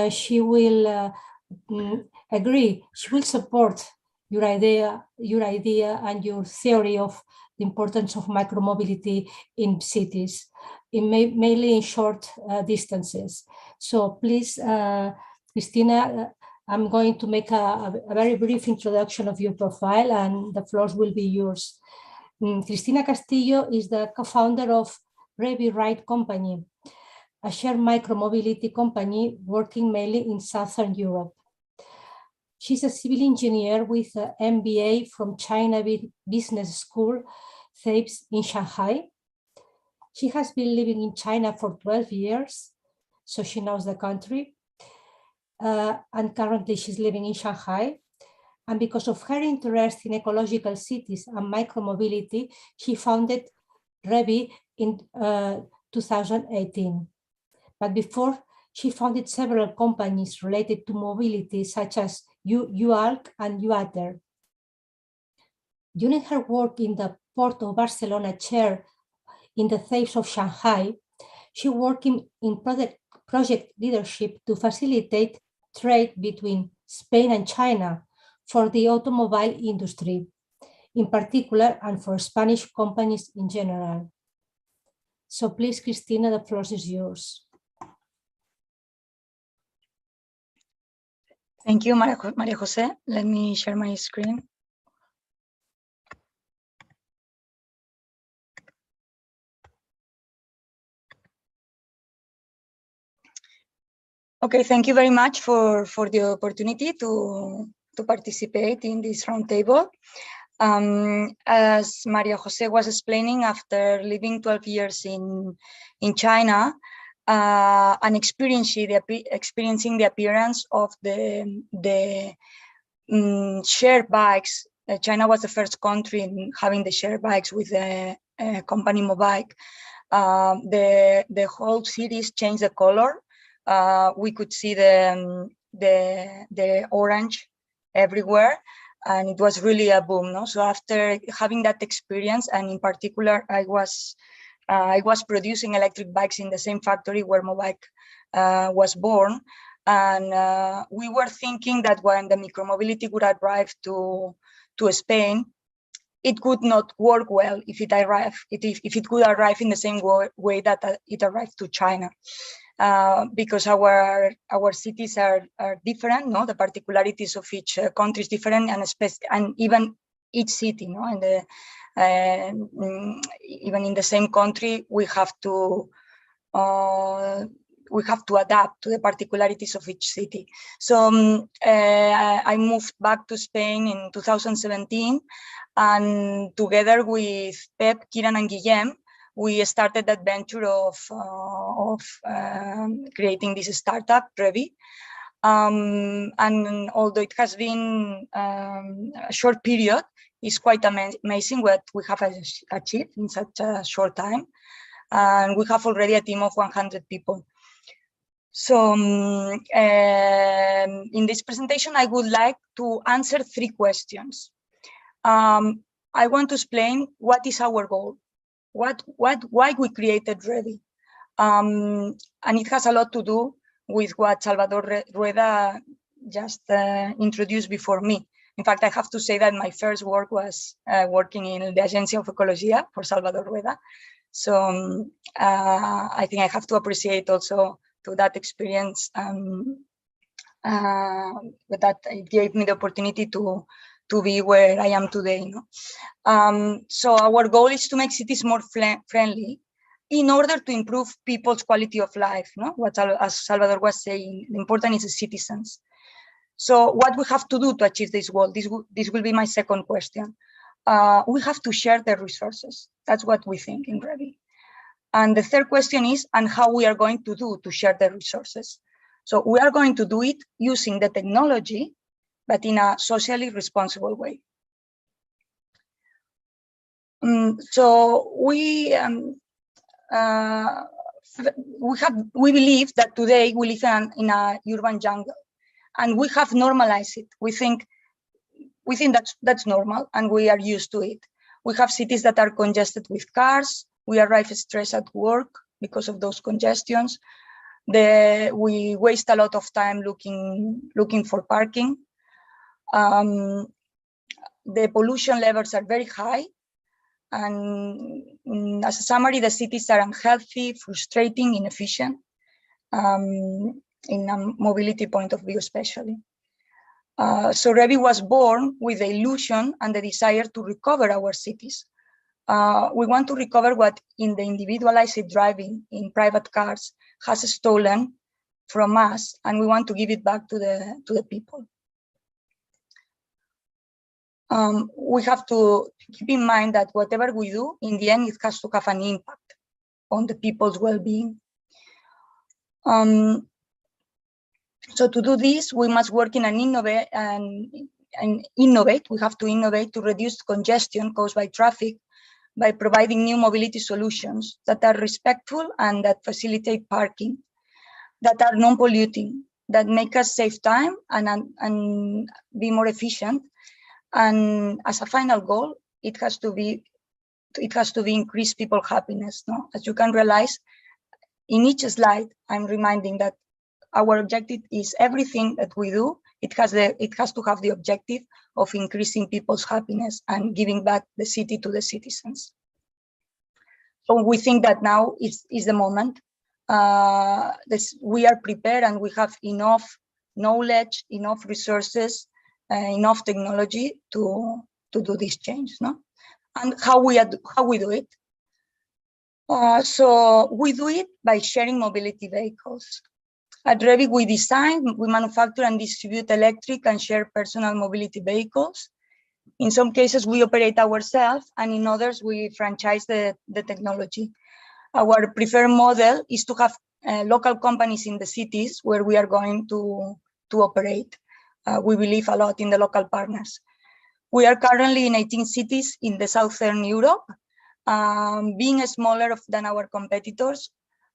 she will agree, she will support your idea and your theory of the importance of micro-mobility in cities, mainly in short distances. So please, Cristina, I'm going to make a very brief introduction of your profile, and the floor will be yours. Cristina Castillo is the co-founder of Revi Ride Company, a shared micro-mobility company working mainly in Southern Europe. She's a civil engineer with an MBA from China Business School, CHN in Shanghai. She has been living in China for 12 years, so she knows the country. And currently she's living in Shanghai. And because of her interest in ecological cities and micro-mobility, she founded Revi in 2018. But before, she founded several companies related to mobility, such as UALC and UATER. During her work in the Port of Barcelona chair in the CHN of Shanghai, she worked in project leadership to facilitate trade between Spain and China for the automobile industry, in particular, and for Spanish companies in general. So please, Cristina, the floor is yours.
Thank you, María José. Let me share my screen. Okay, thank you very much for the opportunity to participate in this roundtable. As María José was explaining, after living 12 years in China, and experiencing the appearance of the shared bikes. China was the first country in having the shared bikes with the company Mobike. The whole cities changed the color. We could see the orange everywhere, and it was really a boom. No? So after having that experience, and in particular, I was producing electric bikes in the same factory where Mobike was born. And we were thinking that when the micromobility would arrive to Spain, it could not work well if it could arrive in the same way that it arrived to China. Because our cities are different, no? The particularities of each country is different, and even each city, no? And even in the same country, we have to adapt to the particularities of each city. So I moved back to Spain in 2017, and together with Pep, Kiran, and Guillem, we started the adventure of creating this startup, Revi. And although it has been a short period, it's quite amazing what we have achieved in such a short time. And we have already a team of 100 people. So in this presentation, I would like to answer 3 questions. I want to explain what is our goal, why we created Revi. And it has a lot to do with what Salvador Rueda just introduced before me. In fact, I have to say that my first work was working in the Agencia of Ecologia for Salvador Rueda. So I think I have to appreciate also to that experience, but that it gave me the opportunity to be where I am today. No? So our goal is to make cities more friendly in order to improve people's quality of life. No? As Salvador was saying, the important is the citizens. So what we have to do to achieve this goal, this will be my second question. We have to share the resources. That's what we think in Revi. And the third question is, and how we are going to do to share the resources. So we are going to do it using the technology, but in a socially responsible way. So we believe that today we live in a urban jungle, and we have normalized it. We think that's normal, and we are used to it. We have cities that are congested with cars. We arrive stressed at work because of those congestions. We waste a lot of time looking for parking. The pollution levels are very high. And as a summary, the cities are unhealthy, frustrating, inefficient, in a mobility point of view especially. So Revi was born with the illusion and the desire to recover our cities. We want to recover what in the individualized driving in private cars has stolen from us, and we want to give it back to the people. We have to keep in mind that whatever we do, in the end, it has to have an impact on the people's well-being. So to do this, we must work in and innovate. We have to innovate to reduce congestion caused by traffic by providing new mobility solutions that are respectful and that facilitate parking, that are non-polluting, that make us save time and be more efficient. And as a final goal, it has to be increase people's happiness. No? As you can realize, in each slide, I'm reminding that our objective is everything that we do. It has to have the objective of increasing people's happiness and giving back the city to the citizens. So we think that now is the moment. We are prepared and we have enough knowledge, enough resources, enough technology to do this change. No? And how we do it? So we do it by sharing mobility vehicles. At Revi, we design, we manufacture and distribute electric and shared personal mobility vehicles. In some cases, we operate ourselves, and in others, we franchise the technology. Our preferred model is to have local companies in the cities where we are going to operate. We believe a lot in the local partners. We are currently in 18 cities in the Southern Europe. Being smaller than our competitors,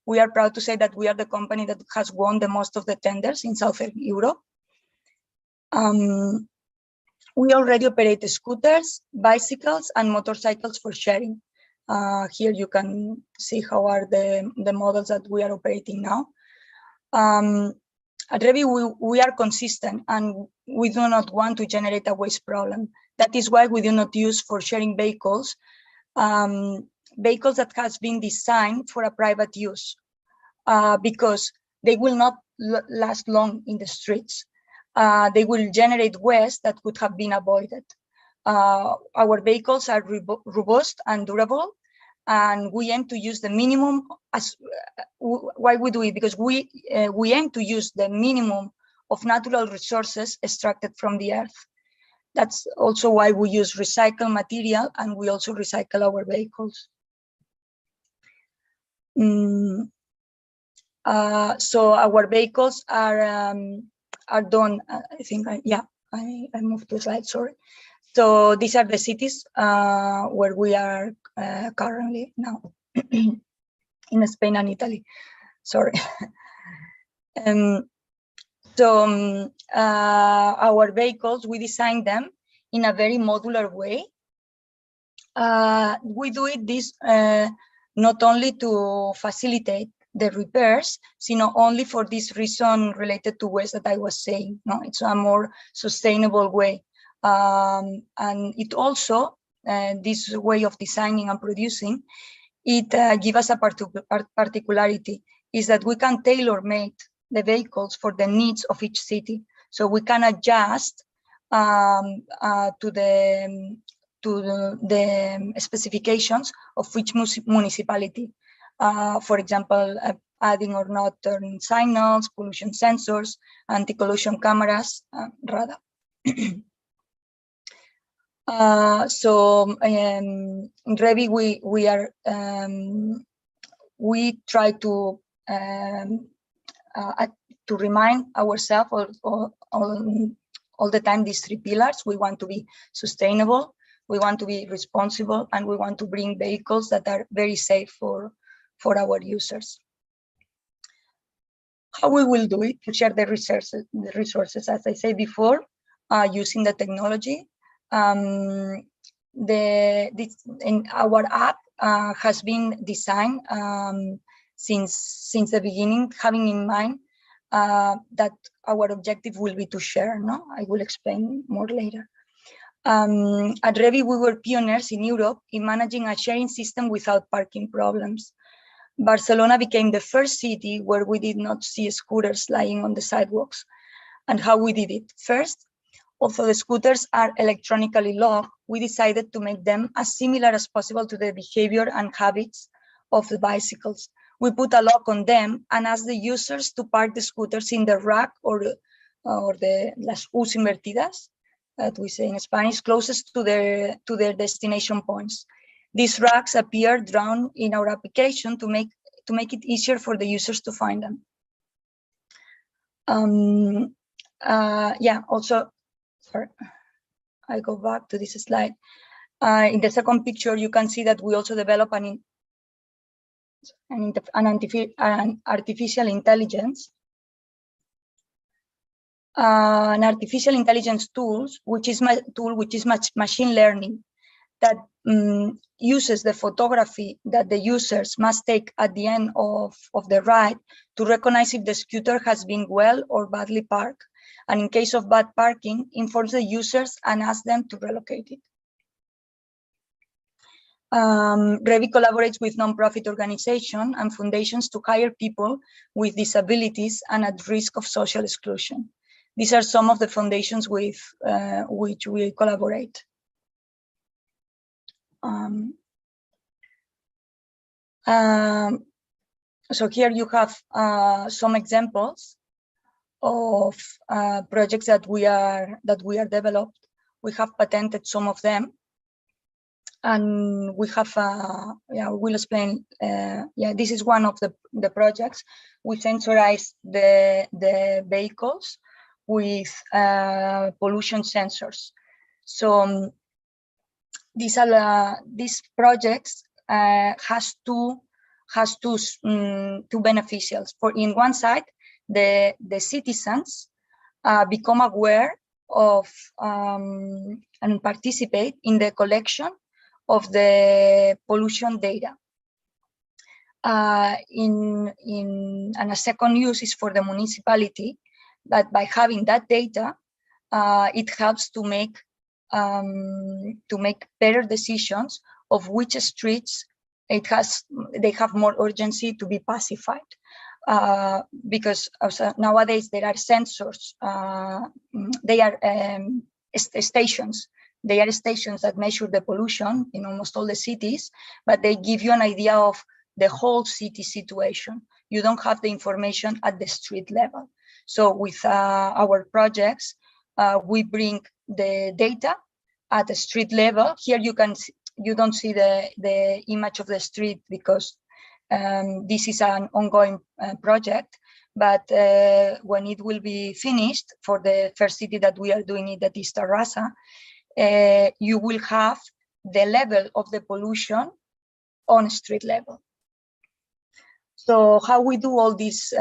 we are proud to say that we are the company that has won the most of the tenders in Southern Europe. We already operate scooters, bicycles, and motorcycles for sharing. Here you can see how are the models that we are operating now. At Revi, we are consistent and we do not want to generate a waste problem. That is why we do not use for sharing vehicles vehicles that has been designed for a private use because they will not last long in the streets. They will generate waste that could have been avoided. Our vehicles are robust and durable, and we aim to use the minimum. Why we do it? Because we aim to use the minimum of natural resources extracted from the earth. That's also why we use recycled material, and we also recycle our vehicles. So our vehicles are done. I think I moved to slide. Sorry. So these are the cities where we are currently now in Spain and Italy. Sorry. Our vehicles, we design them in a very modular way. We do this not only to facilitate the repairs, sino only for this reason related to waste that I was saying. No, it's a more sustainable way. And it also, this way of designing and producing, it gives us a particularity, is that we can tailor-make the vehicles for the needs of each city. So we can adjust to the specifications of which municipality. For example, adding or not turn signals, pollution sensors, anti-collision cameras, radar. In Revi, we try to remind ourselves all the time these three pillars. We want to be sustainable, we want to be responsible, and we want to bring vehicles that are very safe for our users. How we will do it? To share the resources, as I said before, using the technology. our app has been designed since the beginning, having in mind that our objective will be to share. No, I will explain more later. At Revi, we were pioneers in Europe in managing a sharing system without parking problems. Barcelona became the first city where we did not see scooters lying on the sidewalks. And how we did it? First, although the scooters are electronically locked, we decided to make them as similar as possible to the behavior and habits of the bicycles. We put a lock on them and asked the users to park the scooters in the rack or the las U's invertidas, that we say in Spanish, closest to their destination points. These racks appear drawn in our application to make it easier for the users to find them. Also, sorry, I go back to this slide. In the second picture, you can see that we also develop an artificial intelligence. An artificial intelligence tool, which is machine learning, that uses the photography that the users must take at the end of the ride to recognize if the scooter has been well or badly parked, and in case of bad parking, informs the users and asks them to relocate it. Revi collaborates with non-profit organizations and foundations to hire people with disabilities and at risk of social exclusion. These are some of the foundations with which we collaborate. So here you have some examples of projects that we are developed. We have patented some of them, and we have we'll explain. This is one of the projects. We sensorize the vehicles with pollution sensors. So these projects has two beneficials. For in one side, the citizens become aware of and participate in the collection of the pollution data. And a second use is for the municipality, that by having that data, it helps to make better decisions of which streets they have more urgency to be pacified. Because nowadays there are sensors, they are stations. They are stations that measure the pollution in almost all the cities, but they give you an idea of the whole city situation. You don't have the information at the street level. So with our projects, we bring the data at the street level. Here you don't see the image of the street because this is an ongoing project. But when it will be finished, for the first city that we are doing it, that is Terrassa, you will have the level of the pollution on street level. So how we do all these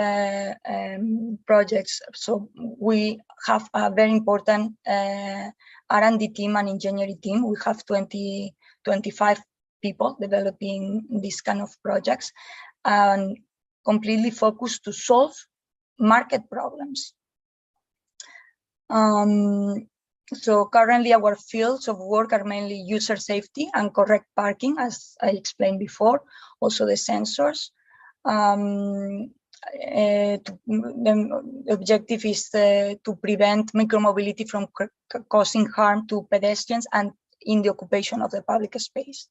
projects? So we have a very important R&D team and engineering team. We have 25 people developing these kind of projects and completely focused to solve market problems. So currently our fields of work are mainly user safety and correct parking, as I explained before, also the sensors. The objective is to prevent micro-mobility from causing harm to pedestrians and in the occupation of the public space.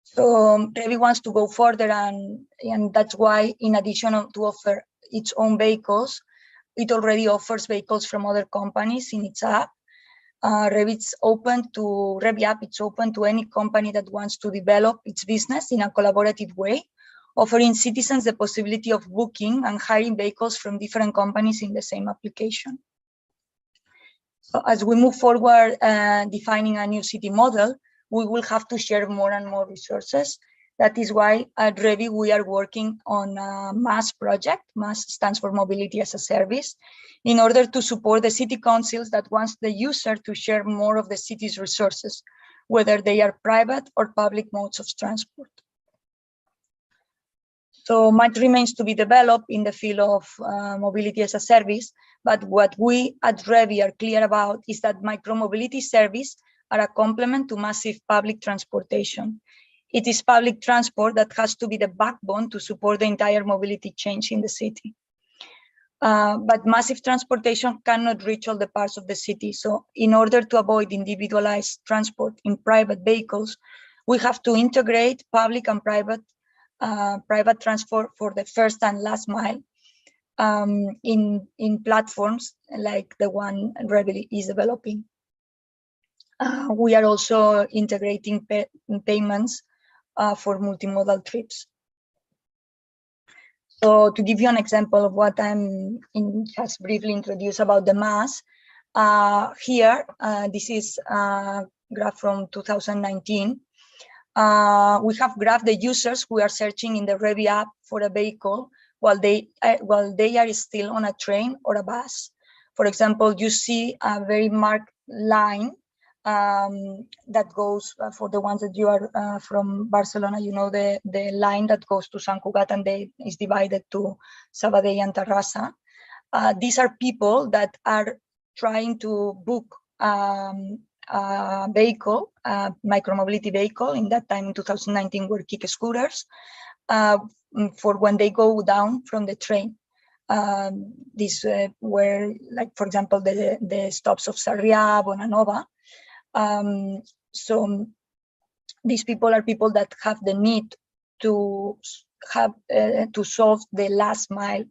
So Revi wants to go further, and that's why, in addition to offer its own vehicles, it already offers vehicles from other companies in its app. Revi app, it's open to any company that wants to develop its business in a collaborative way, offering citizens the possibility of booking and hiring vehicles from different companies in the same application. So as we move forward defining a new city model, we will have to share more and more resources. That is why at Revi we are working on a MAS project. MAS stands for Mobility as a Service, in order to support the city councils that wants the user to share more of the city's resources, whether they are private or public modes of transport. So much remains to be developed in the field of mobility as a service, but what we at Revi are clear about is that micro-mobility services are a complement to massive public transportation. It is public transport that has to be the backbone to support the entire mobility change in the city. But massive transportation cannot reach all the parts of the city. So in order to avoid individualized transport in private vehicles, we have to integrate public and private transport for the first and last mile in platforms like the one Revi is developing. We are also integrating payments for multimodal trips. So to give you an example of what I'm just briefly introduce about the MAS, here, this is a graph from 2019. We have graphed the users who are searching in the Revi app for a vehicle while they are still on a train or a bus. For example, you see a very marked line that goes for the ones that you are from Barcelona, you know, the line that goes to Sant Cugat and is divided to Sabadell and Terrassa. These are people that are trying to book a vehicle, a micro-mobility vehicle. In that time in 2019 were kick scooters for when they go down from the train. These were, like, for example, the stops of Sarrià, Bonanova. So these people are people that have the need to have to solve the last mile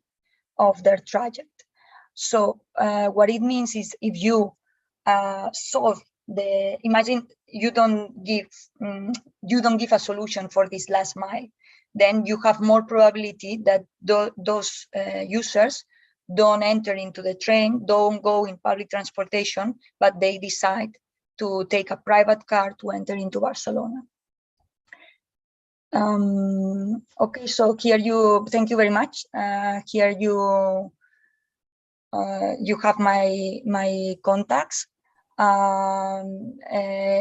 of their traject. So what it means is, if you solve imagine you don't give a solution for this last mile, then you have more probability that those users don't enter into the train, don't go in public transportation, but they decide to take a private car to enter into Barcelona. Okay, so here thank you very much. Here you have my contacts.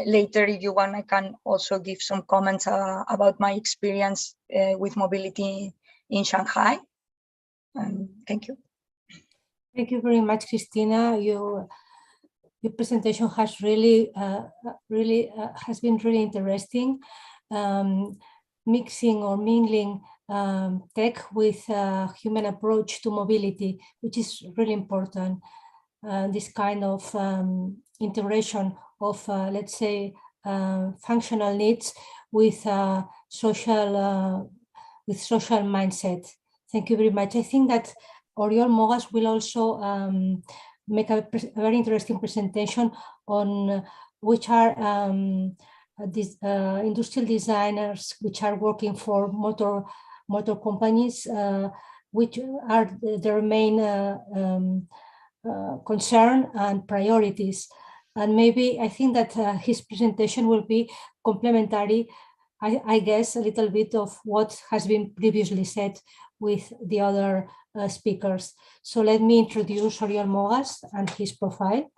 Later, if you want, I can also give some comments about my experience with mobility in Shanghai. Thank you.
Thank you very much, Cristina. Your presentation has really been really interesting, mixing or mingling tech with human approach to mobility, which is really important. This kind of integration of, let's say, functional needs with social mindset. Thank you very much. I think that Oriol Mogas will also make a very interesting presentation on which are these industrial designers which are working for motor companies, which are their main concern and priorities. And maybe I think that his presentation will be complementary, I guess, a little bit of what has been previously said with the other speakers. So let me introduce Oriol Mogas and his profile.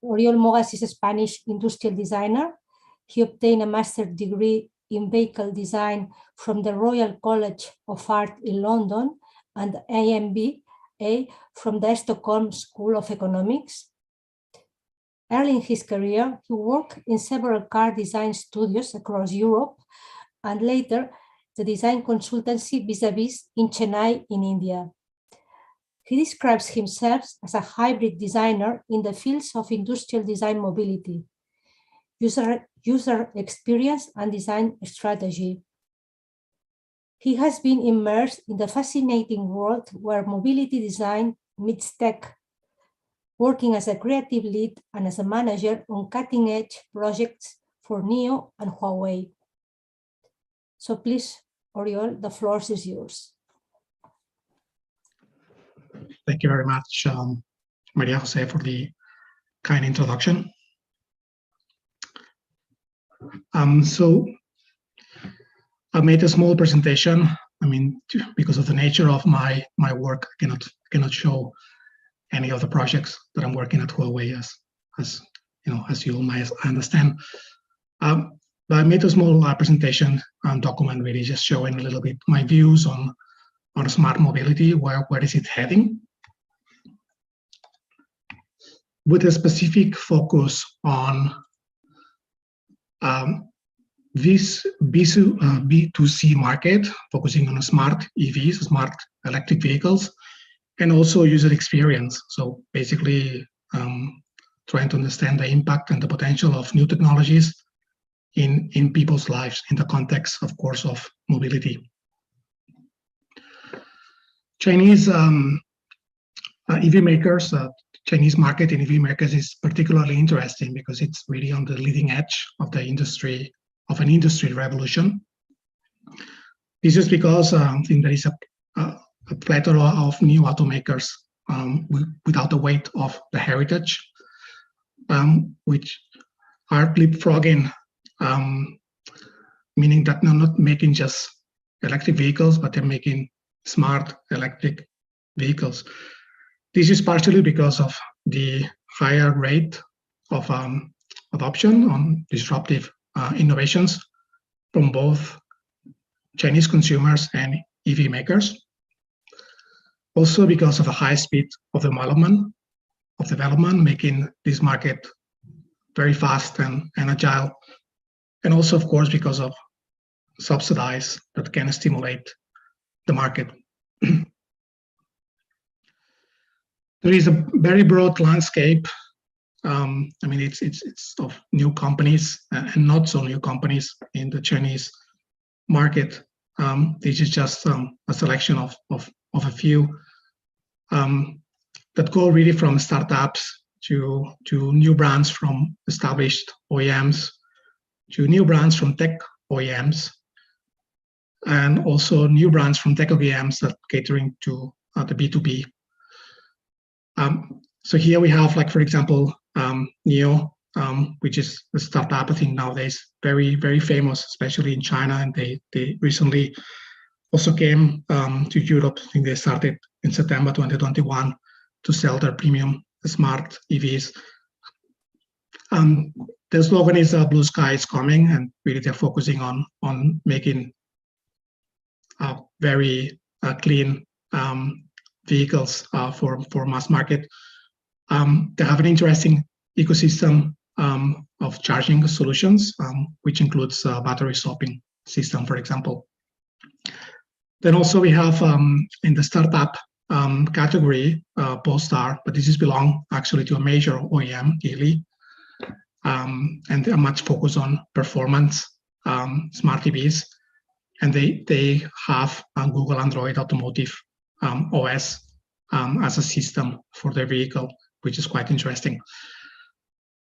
Oriol Mogas is a Spanish industrial designer. He obtained a master's degree in vehicle design from the Royal College of Art in London and MBA from the Stockholm School of Economics. Early in his career, he worked in several car design studios across Europe, and later the design consultancy Vis-a-Vis in Chennai in India. He describes himself as a hybrid designer in the fields of industrial design mobility, user experience and design strategy. He has been immersed in the fascinating world where mobility design meets tech, working as a creative lead and as a manager on cutting-edge projects for NIO and Huawei. So please, Oriol, the floor is yours.
Thank you very much, María José, for the kind introduction. So I made a small presentation. I mean, because of the nature of my work, I cannot show any of the projects that I'm working at Huawei, as you know, as you might understand. But I made a small presentation document, really just showing a little bit my views on smart mobility. Where is it heading? With a specific focus on this B2C market, focusing on smart EVs, smart electric vehicles, and also user experience. So basically trying to understand the impact and the potential of new technologies in people's lives in the context, of course, of mobility. Chinese EV makers, Chinese market in EV makers is particularly interesting because it's really on the leading edge of the industry, of an industry revolution. This is because I think there is a plethora of new automakers without the weight of the heritage, which are leapfrogging, meaning that they're not making just electric vehicles, but they're making smart electric vehicles. This is partially because of the higher rate of adoption on disruptive innovations from both Chinese consumers and EV makers. Also because of a high speed of development, making this market very fast and agile. And also, of course, because of subsidies that can stimulate the market. There is a very broad landscape. I mean, it's of new companies and not so new companies in the Chinese market. This is just a selection of a few that go really from startups to new brands from established OEMs, to new brands from tech OEMs, and also new brands from tech OEMs that catering to the B2B. So here we have, like, for example, NIO, which is a startup, I think nowadays very, very famous, especially in China, and they recently also came to Europe. I think they started in September 2021 to sell their premium smart EVs. The slogan is "Blue Sky is coming," and really they're focusing on making very clean vehicles for mass market. They have an interesting ecosystem of charging solutions, which includes battery swapping system, for example. Then also we have in the startup category Polestar, but this is belong actually to a major OEM, Geely, and they are much focused on performance, smart EVs, and they have Google Android Automotive OS as a system for their vehicle, which is quite interesting.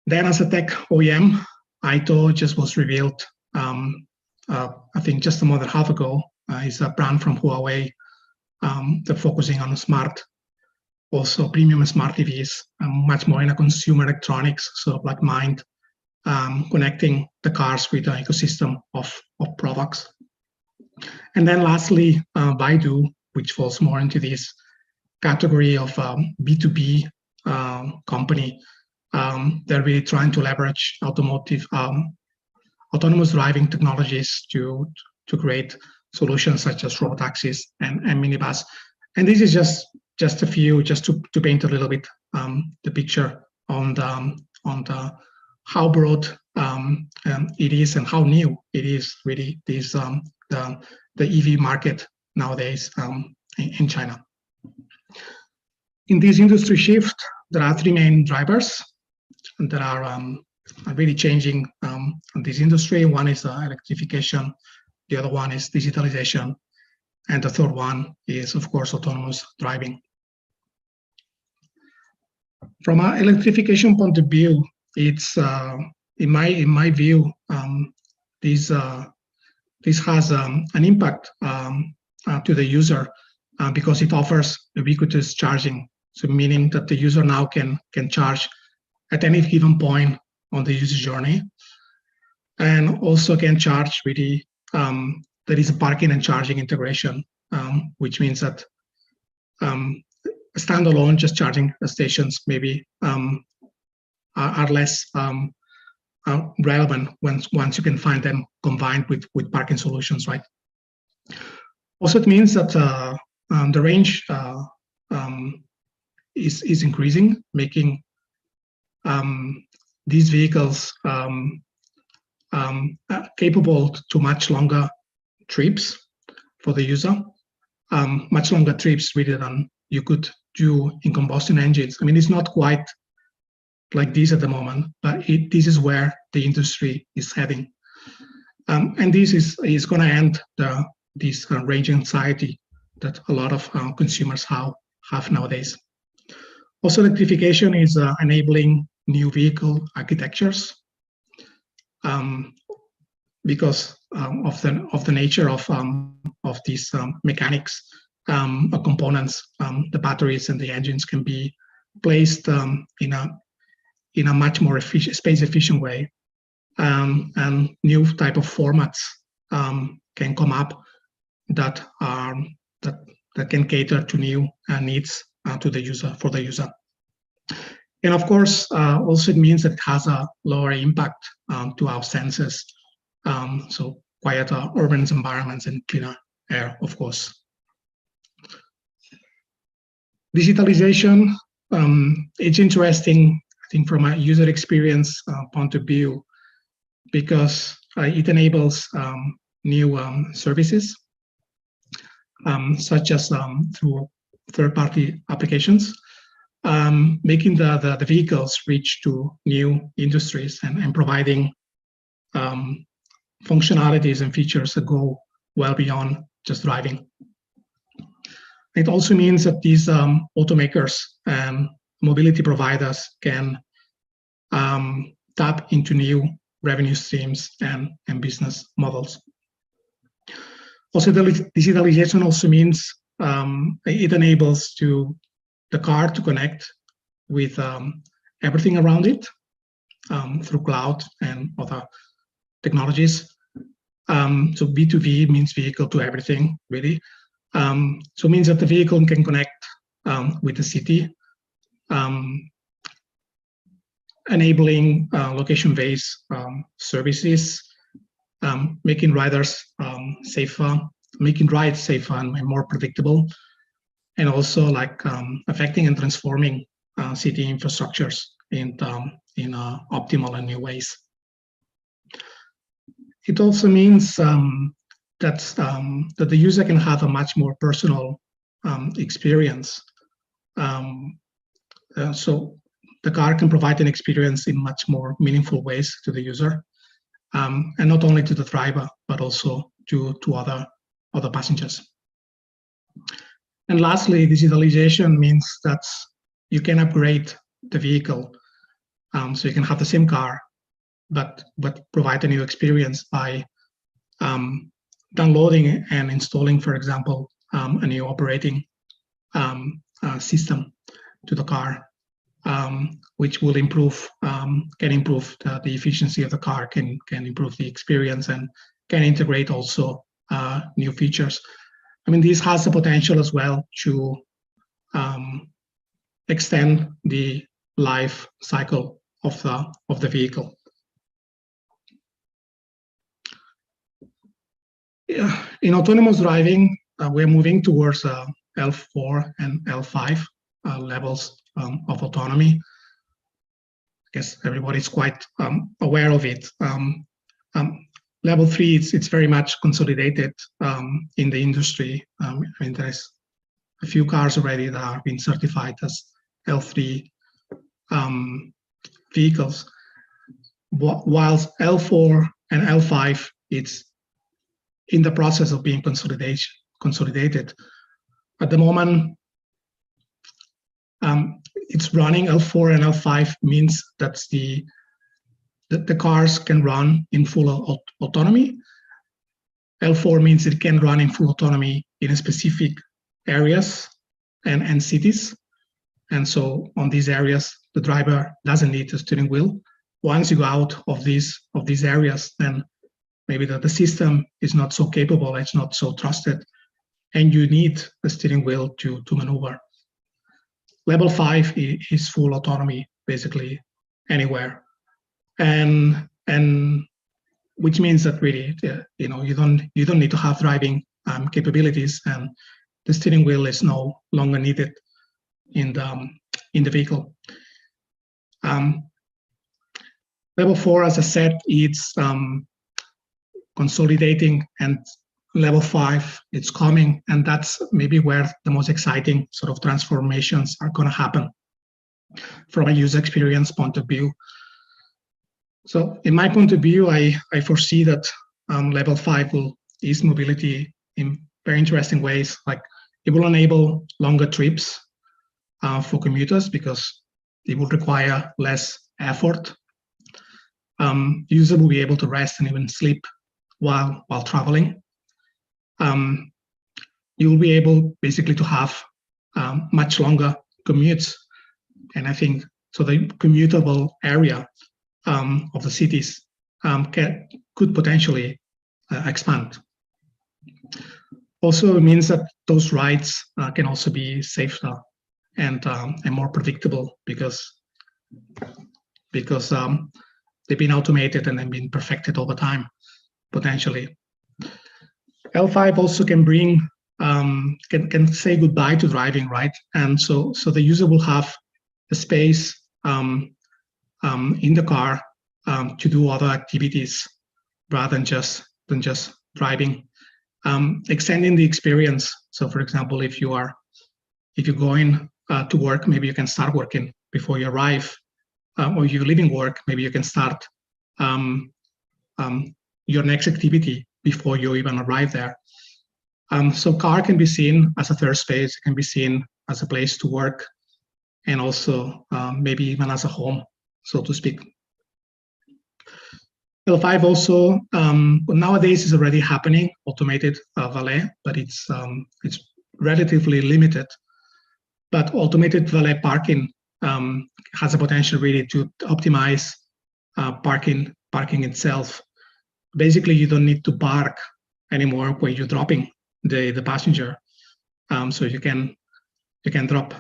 Then as a tech OEM, Aito just was revealed, I think just a month and a half ago. It's a brand from Huawei. They're focusing on smart, also premium smart EVs, much more in a consumer electronics, sort of like mind, connecting the cars with an ecosystem of products. And then lastly, Baidu, which falls more into this category of B2B company. They're really trying to leverage autonomous driving technologies to create solutions such as robotaxis and minibus. And this is just a few, just to paint a little bit the picture on the how broad it is and how new it is really this the EV market nowadays in China. In this industry shift, there are three main drivers that are really changing this industry. One is electrification, the other one is digitalization, and the third one is, of course, autonomous driving. From an electrification point of view, it's in my view, this has an impact to the user because it offers ubiquitous charging. So meaning that the user now can charge at any given point on the user journey, and also can charge really the there is a parking and charging integration, which means that standalone just charging stations maybe are less relevant once you can find them combined with parking solutions, right? Also, it means that the range is increasing, making these vehicles capable to much longer trips for the user, much longer trips really than you could do in combustion engines. I mean, it's not quite like this at the moment, but this is where the industry is heading. And this is going to end this range anxiety that a lot of consumers have nowadays. Also, electrification is enabling new vehicle architectures because of the nature of these mechanics components. The batteries and the engines can be placed in a much more space efficient way, and new type of formats can come up that can cater to new needs for the user. And of course, also it means that it has a lower impact to our senses, so quieter urban environments and cleaner air, of course. Digitalization, it's interesting, I think, from a user experience point of view, because it enables new services, such as through third-party applications, making the vehicles reach to new industries and providing functionalities and features that go well beyond just driving. It also means that these automakers and mobility providers can tap into new revenue streams and business models. Also, digitalization also means it enables the car to connect with everything around it through cloud and other technologies. So B2V means vehicle to everything, really. So it means that the vehicle can connect with the city, enabling location-based services, making riders safer, making rides safer and more predictable, and also like affecting and transforming city infrastructures in optimal and new ways. It also means that the user can have a much more personal experience. So the car can provide an experience in much more meaningful ways to the user, and not only to the driver, but also to other passengers. And lastly, digitalization means that you can upgrade the vehicle, so you can have the same car, but provide a new experience by downloading and installing, for example, a new operating system to the car, which will improve, can improve the efficiency of the car, can improve the experience, and can integrate also new features. I mean, this has the potential as well to extend the life cycle of the vehicle. In autonomous driving, we're moving towards L4 and L5 levels of autonomy. I guess everybody's quite aware of it. Level 3, it's very much consolidated in the industry. I mean, there's a few cars already that have been certified as L3 vehicles, whilst L4 and L5, it's in the process of being consolidated. At the moment, it's running. L4 and L5 means that the cars can run in full autonomy. L4 means it can run in full autonomy in specific areas and cities. And so on these areas, the driver doesn't need a steering wheel. Once you go out of these areas, then maybe the system is not so capable, it's not so trusted, and you need a steering wheel to maneuver. Level 5 is full autonomy, basically anywhere, and which means that really, you know, you don't need to have driving capabilities, and the steering wheel is no longer needed in the vehicle. Level 4, as I said, it's consolidating, and level 5, it's coming, and that's maybe where the most exciting sort of transformations are going to happen from a user experience point of view. So in my point of view, I foresee that level 5 will ease mobility in very interesting ways. Like, it will enable longer trips for commuters because it will require less effort. User will be able to rest and even sleep while traveling. You will be able basically to have much longer commutes, and I think so the commutable area of the cities could potentially expand. Also, it means that those rides can also be safer and more predictable because they've been automated and then been perfected over time, potentially. L5 also can bring can say goodbye to driving, right? And so the user will have a space in the car to do other activities rather than just driving, extending the experience. So, for example, if you're going to work, maybe you can start working before you arrive, or if you're leaving work, maybe you can start your next activity before you even arrive there. So car can be seen as a third space, it can be seen as a place to work, and also maybe even as a home, so to speak. L5 also, nowadays is already happening, automated valet, but it's relatively limited. But automated valet parking has a potential really to optimize parking itself. Basically, you don't need to park anymore where you're dropping the passenger. So you can drop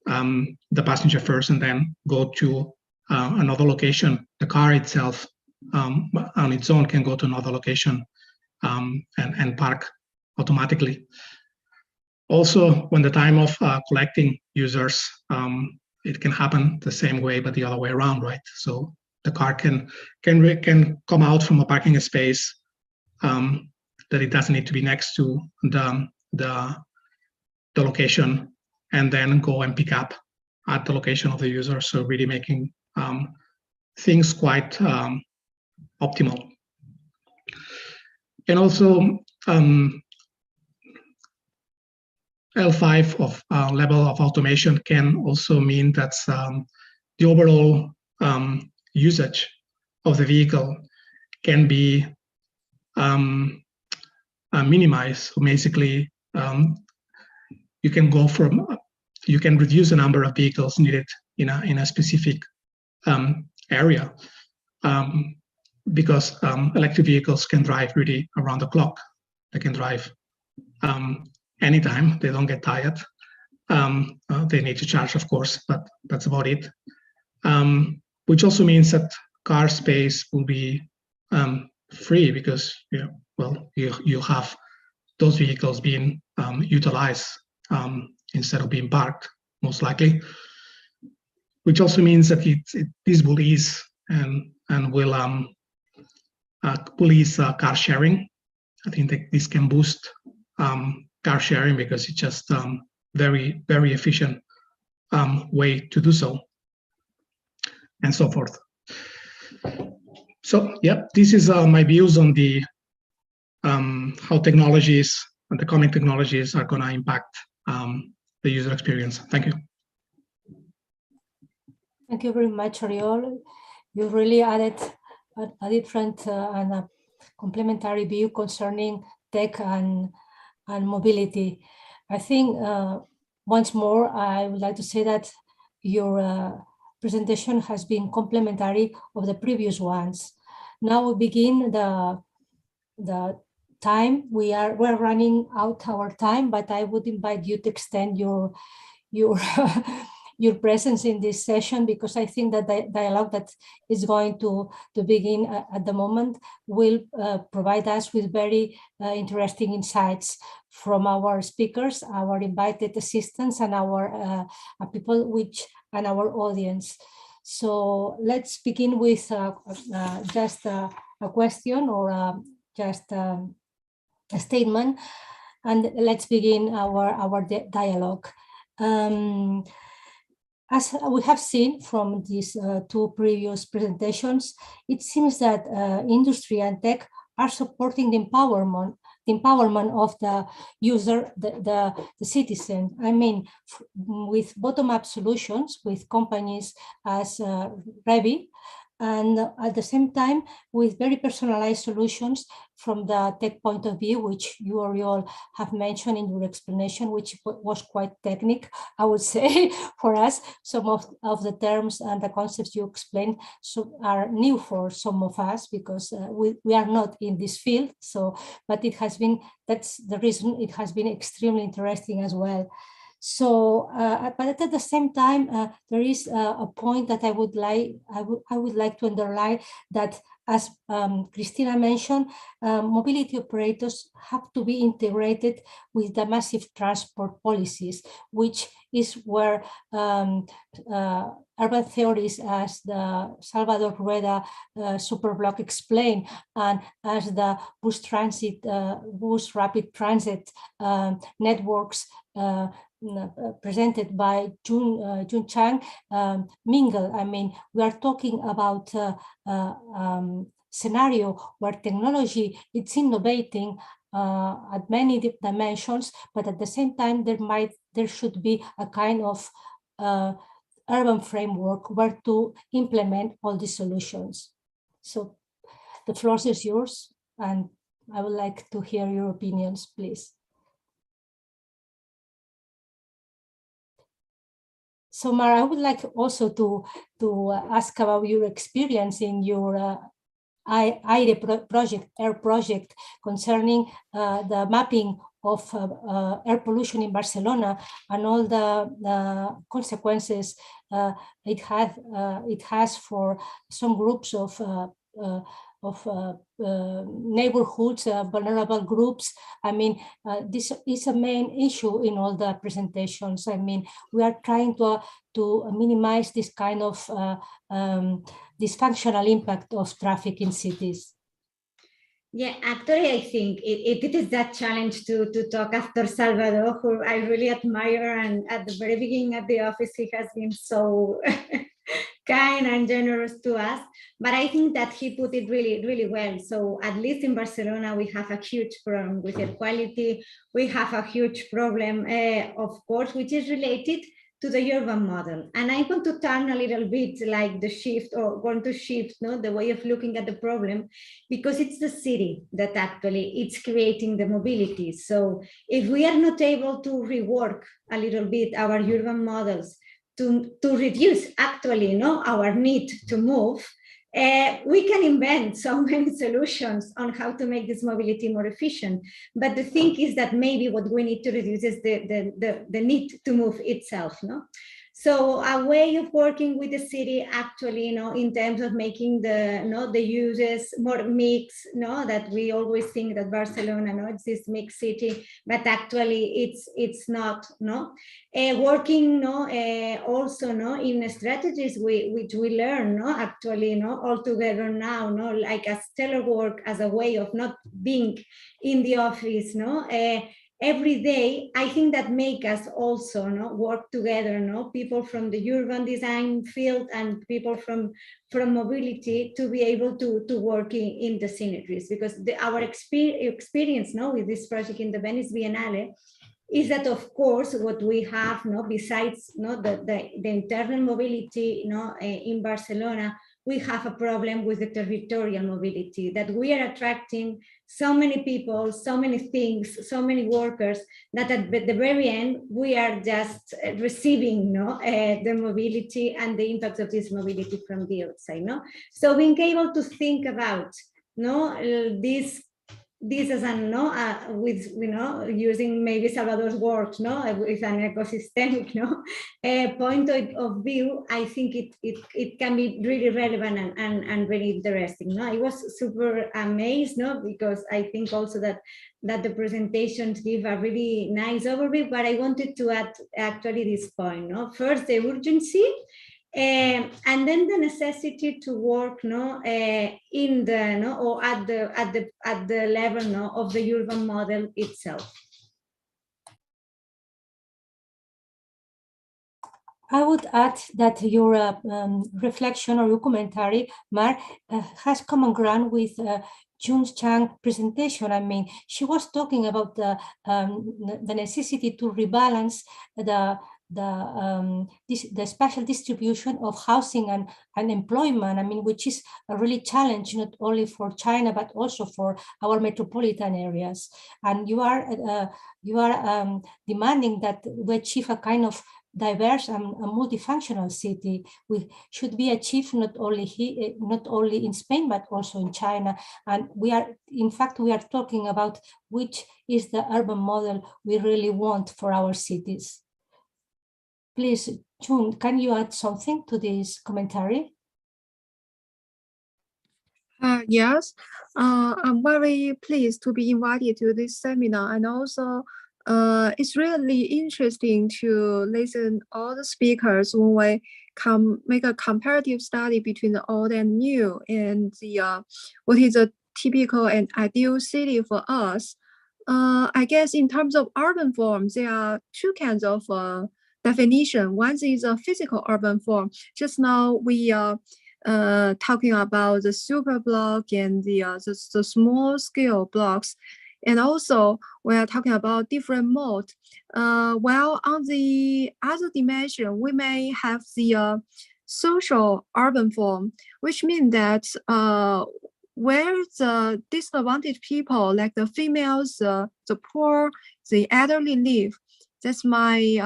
the passenger first and then go to another location. The car itself on its own can go to another location and park automatically. Also, when the time of collecting users, it can happen the same way, but the other way around, right? So the car can come out from a parking space that it doesn't need to be next to the location, and then go and pick up at the location of the user. So really making things quite optimal. And also L5 of level of automation can also mean that the overall usage of the vehicle can be minimized. So basically, you can reduce the number of vehicles needed in a specific area, because electric vehicles can drive really around the clock. They can drive anytime. They don't get tired. They need to charge, of course, but that's about it. Which also means that car space will be free because you have those vehicles being utilized instead of being parked, most likely. Which also means that this will ease and will ease car sharing. I think that this can boost car sharing because it's just very, very efficient way to do so, and so forth. So yeah, this is my views on the how technologies and the coming technologies are going to impact the user experience. Thank you.
Thank you very much, Oriol. You really added a different and a complementary view concerning tech and mobility. I think once more, I would like to say that your presentation has been complementary of the previous ones. Now we begin the the time. We're running out our time, but I would invite you to extend your your presence in this session, because I think that the dialogue that is going to begin at the moment will provide us with very interesting insights from our speakers, our invited assistants, and our people and our audience. So let's begin with just a question or just a statement, and let's begin our dialogue. As we have seen from these two previous presentations, it seems that industry and tech are supporting the empowerment of the user, the citizen. I mean, with bottom-up solutions, with companies as Revi, and at the same time with very personalized solutions from the tech point of view, which you all have mentioned in your explanation, which was quite technical, I would say, for us. Some of the terms and the concepts you explained are new for some of us, because we are not in this field. So, but it has been, that's the reason it has been extremely interesting as well. So, but at the same time, there is a point that I would like to underline, that as Cristina mentioned, mobility operators have to be integrated with the massive transport policies, which is where urban theories, as the Salvador Rueda Superblock explained, and as the bus rapid transit networks presented by Zhang mingle. I mean, we are talking about scenario where technology is innovating at many dimensions, but at the same time there should be a kind of urban framework where to implement all these solutions. So the floor is yours, and I would like to hear your opinions, please. So Mara, I would like also to ask about your experience in your air project concerning the mapping of air pollution in Barcelona and all the consequences it has for some groups of neighborhoods, vulnerable groups. I mean, this is a main issue in all the presentations. I mean, we are trying to minimize this kind of dysfunctional impact of traffic in cities.
Yeah, actually, I think it is that challenge to talk after Salvador, who I really admire, and at the very beginning at the office, he has been so kind and generous to us. But I think that he put it really, really well. So at least in Barcelona, we have a huge problem with air quality. We have a huge problem, of course, which is related to the urban model. And I want to turn a little bit like the shift, or want to shift the way of looking at the problem, because it's the city that actually it's creating the mobility. So if we are not able to rework a little bit our urban models to reduce actually our need to move, we can invent so many solutions on how to make this mobility more efficient. But the thing is that maybe what we need to reduce is the need to move itself. So a way of working with the city actually, in terms of making the uses more mixed, that we always think that Barcelona, it's this mixed city, but actually it's not, working, also, in strategies which we learn, actually, all together now, like a stellar work as a way of not being in the office, every day. I think that make us also work together, people from the urban design field and people from mobility, to be able to work in the synergies, because our experience with this project in the Venice Biennale is that, of course, what we have besides the internal mobility in Barcelona, we have a problem with the territorial mobility, that we are attracting so many people, so many things, so many workers, that at the very end, we are just receiving the mobility and the impact of this mobility from the outside. So being able to think about this this as an with using maybe Salvador's words with an ecosystemic point of view. I think it can be really relevant and very interesting. I was super amazed because I think also that the presentations give a really nice overview, but I wanted to add actually this point. First, the urgency. And then the necessity to work in the or at the level of the urban model itself.
I would add that your reflection or your commentary, Mar, has common ground with Chang's presentation. I mean, she was talking about the necessity to rebalance the spatial distribution of housing and employment, I mean, which is a really challenge not only for China but also for our metropolitan areas. And you are demanding that we achieve a kind of diverse and a multifunctional city, which should be achieved not only in Spain but also in China. And in fact we are talking about which is the urban model we really want for our cities. Please, Chun, can you add something to this commentary?
Yes, I'm very pleased to be invited to this seminar, and also it's really interesting to listen all the speakers when we make a comparative study between the old and new, and the what is a typical and ideal city for us. I guess in terms of urban forms, there are two kinds of definition. One is a physical urban form. Just now we are talking about the super block and the small scale blocks. And also we are talking about different mode. While on the other dimension, we may have the social urban form, which means that where the disadvantaged people like the females, the poor, the elderly live, that might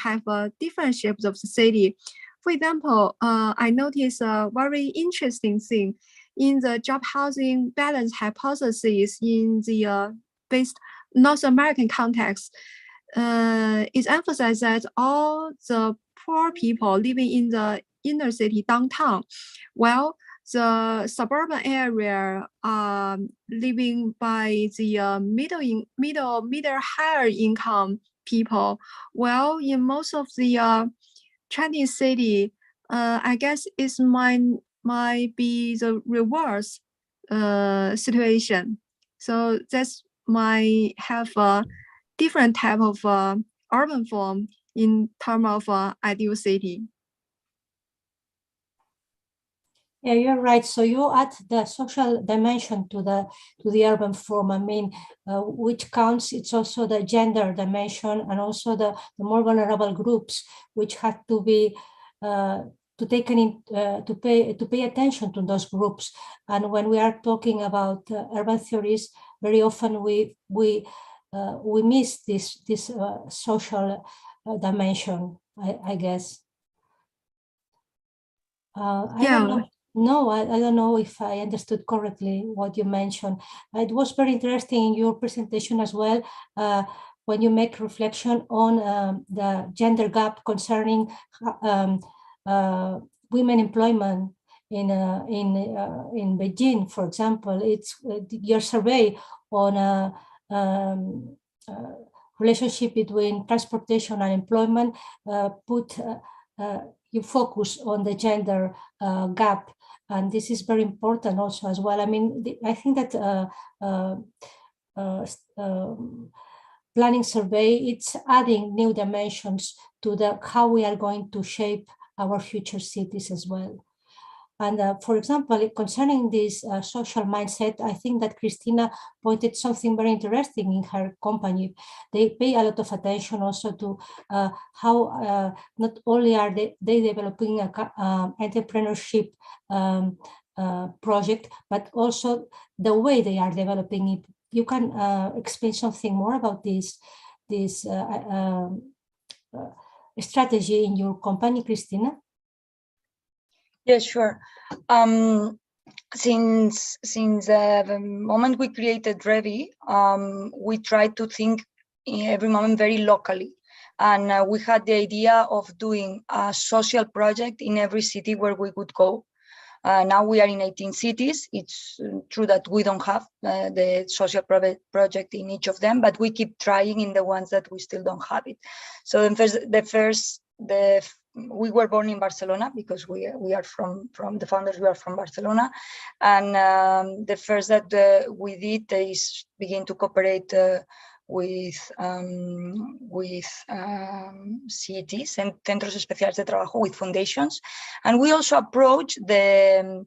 have different shapes of the city. For example, I noticed a very interesting thing in the job housing balance hypothesis in the based North American context. It emphasized that all the poor people living in the inner city downtown, while the suburban area are living by the middle higher income people. Well, in most of the Chinese city, I guess it might be the reverse situation. So that's might have a different type of urban form in terms of ideal city.
Yeah, you're right. So you add the social dimension to the urban form. I mean, which counts. It's also the gender dimension and also the more vulnerable groups, which have to be to pay attention to those groups. And when we are talking about urban theories, very often we miss this social dimension. I guess. I don't know. No, I don't know if I understood correctly what you mentioned. It was very interesting in your presentation as well, when you make reflection on the gender gap concerning women employment in Beijing, for example. It's your survey on relationship between transportation and employment you focus on the gender gap, and this is very important also as well. I mean, I think that planning survey, it's adding new dimensions to how we are going to shape our future cities as well. And for example, concerning this social mindset, I think that Cristina pointed something very interesting in her company. They pay a lot of attention also to how not only are they developing an entrepreneurship project, but also the way they are developing it. You can explain something more about this strategy in your company, Cristina?
Yes, sure. since the moment we created Revi, we tried to think in every moment very locally. And we had the idea of doing a social project in every city where we would go. Now we are in 18 cities. It's true that we don't have the social project in each of them, but we keep trying in the ones that we still don't have it. So we were born in Barcelona because we are from the founders. We are from Barcelona, and the first that we did is begin to cooperate with CETs and Centros Especiales de Trabajo, with foundations, and we also approach the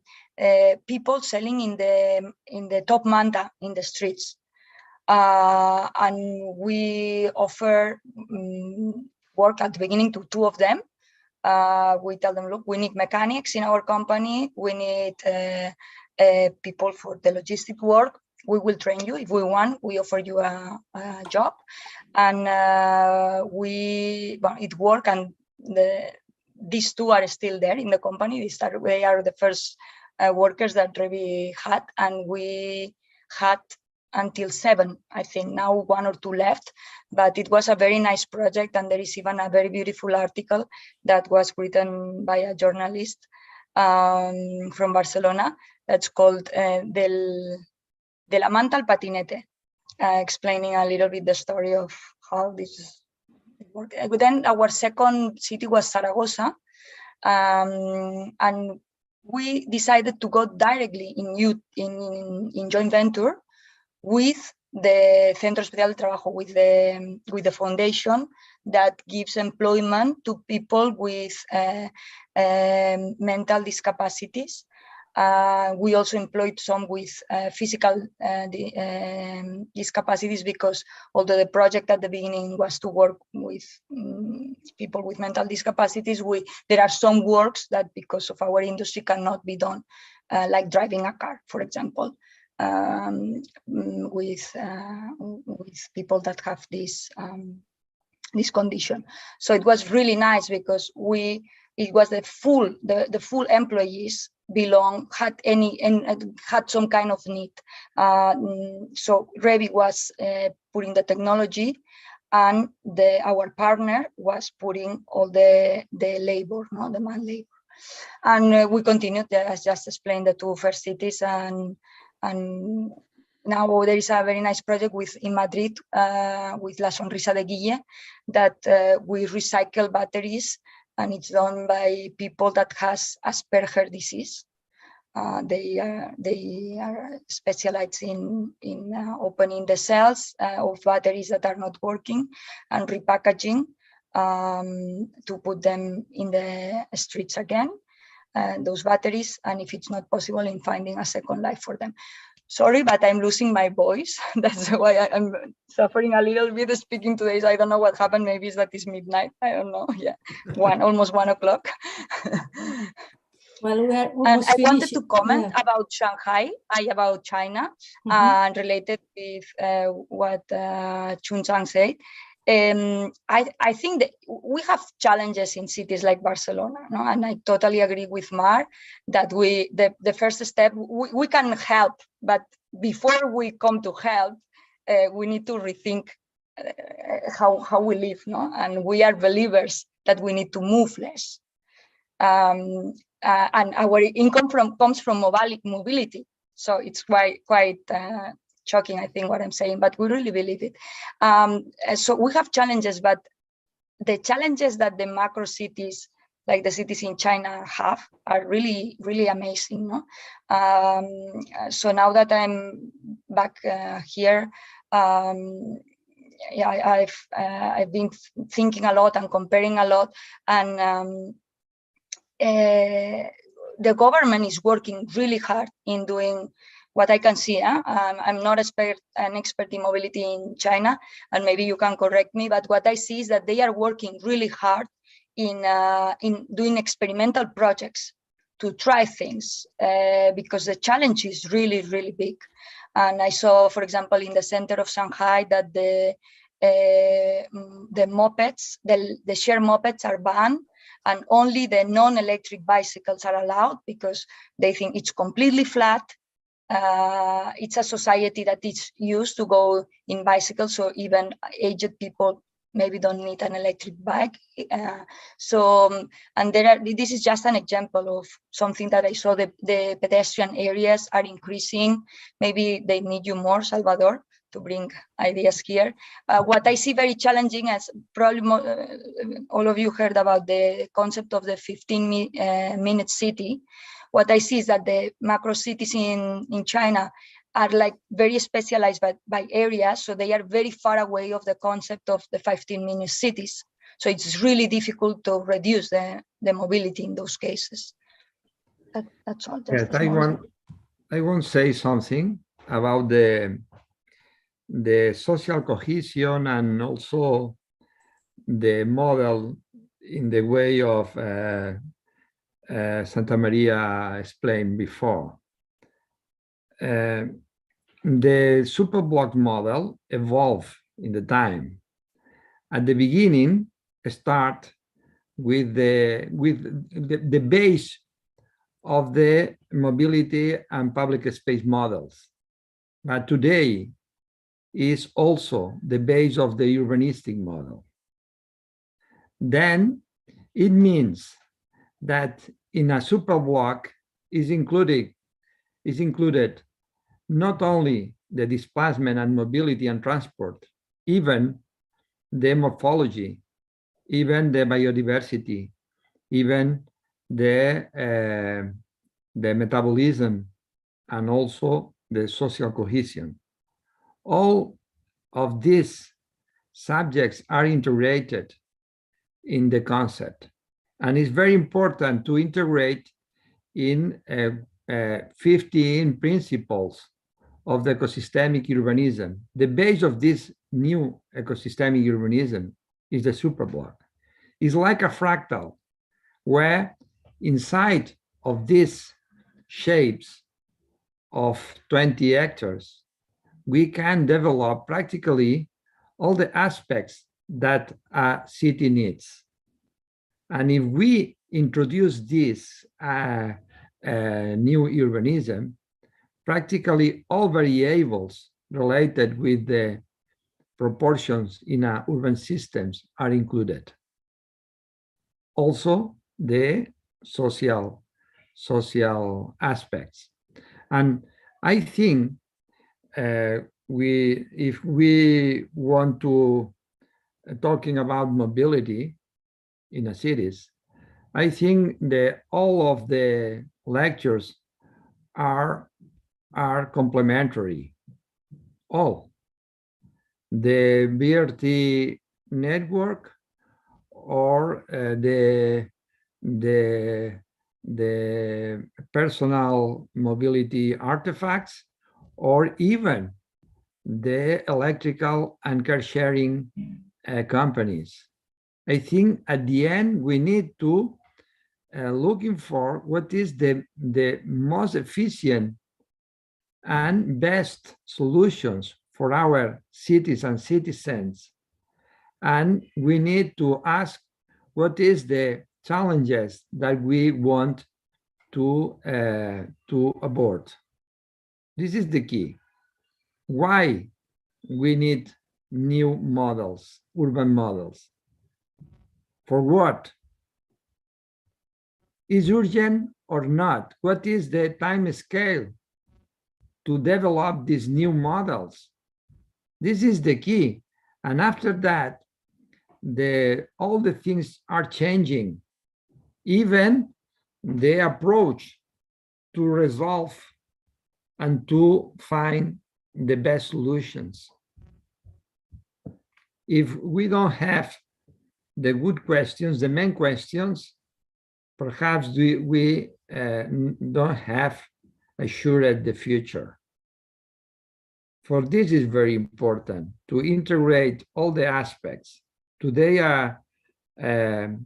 people selling in the top manta in the streets, and we offer work at the beginning to 2 of them. We tell them, look, we need mechanics in our company. We need people for the logistic work. We will train you if we want. We offer you a job, and it worked. And these 2 are still there in the company. They are the first workers that Revi had, and we had until 7, I think. Now 1 or 2 left, but it was a very nice project, and there is even a very beautiful article that was written by a journalist from Barcelona that's called De la manta al patinete, explaining a little bit the story of how this worked. Then our second city was Zaragoza, and we decided to go directly in joint venture with the Centro Especial de Trabajo, with the foundation that gives employment to people with mental discapacities. We also employed some with physical discapacities, because although the project at the beginning was to work with people with mental discapacities, there are some works that because of our industry cannot be done, like driving a car, for example, with people that have this condition. So it was really nice because it was the full employees had some kind of need. So Revi was putting the technology, and our partner was putting all the labor, the man labor. And we continued, as just explained, the 2 first cities, and now there is a very nice project in Madrid with La Sonrisa de Guille that we recycle batteries, and it's done by people that has Asperger disease. They are specialized in opening the cells of batteries that are not working and repackaging to put them in the streets again, those batteries, and if it's not possible, in finding a second life for them. Sorry, but I'm losing my voice. That's why I'm suffering a little bit speaking today. So I don't know what happened. Maybe it's that it's midnight. I don't know. Yeah, almost 1 o'clock.
Well, we are almost
I wanted to comment about Shanghai, about China, and related with what Chun Zhang said. I think that we have challenges in cities like Barcelona, and I totally agree with Mar that the first step, we can help, but before we come to help, we need to rethink how we live, and we are believers that we need to move less. And our income comes from mobility, so it's quite shocking, I think, what I'm saying, but we really believe it. So we have challenges, but the challenges that the macro cities, like the cities in China, have are really, really amazing. So now that I'm back here, I've been thinking a lot and comparing a lot, and the government is working really hard in doing what I can see. I'm not an expert in mobility in China, and maybe you can correct me, but what I see is that they are working really hard in doing experimental projects to try things, because the challenge is really, really big. And I saw, for example, in the center of Shanghai that the mopeds, the share mopeds are banned, and only the non-electric bicycles are allowed because they think it's completely flat. It's a society that is used to go in bicycles, so even aged people maybe don't need an electric bike. And this is just an example of something that I saw. The pedestrian areas are increasing. Maybe they need you more, Salvador, to bring ideas here. What I see very challenging, as probably all of you heard about the concept of the 15-minute city. What I see is that the macro cities in China are like very specialized by areas, so they are very far away of the concept of the 15-minute cities. So it's really difficult to reduce the mobility in those cases. That's all.
Yes, I want to say something about the social cohesion and also the model in the way of Santa Maria explained before. The superblock model evolved in the time. At the beginning, start with the base of the mobility and public space models. But today is also the base of the urbanistic model. Then it means that in a superblock is included not only the displacement and mobility and transport, even the morphology, even the biodiversity, even the metabolism, and also the social cohesion. All of these subjects are integrated in the concept, and it's very important to integrate in 15 principles of the ecosystemic urbanism. The base of this new ecosystemic urbanism is the superblock. It's like a fractal where inside of these shapes of 20 hectares, we can develop practically all the aspects that a city needs. And if we introduce this new urbanism, practically all variables related with the proportions in urban systems are included. Also, the social aspects. And I think if we want to talking about mobility in the cities, I think that all of the lectures are complementary. All. The BRT network or the personal mobility artifacts, or even the electrical and car sharing companies. I think at the end we need to looking for what is the most efficient and best solutions for our cities and citizens. And we need to ask what is the challenges that we want to abort. This is the key. Why we need new models, urban models? For what? Is urgent or not? What is the time scale to develop these new models? This is the key. And after that, all the things are changing. Even the approach to resolve and to find the best solutions. If we don't have the good questions, the main questions, perhaps we don't have assured the future. For this is very important to integrate all the aspects. Today, the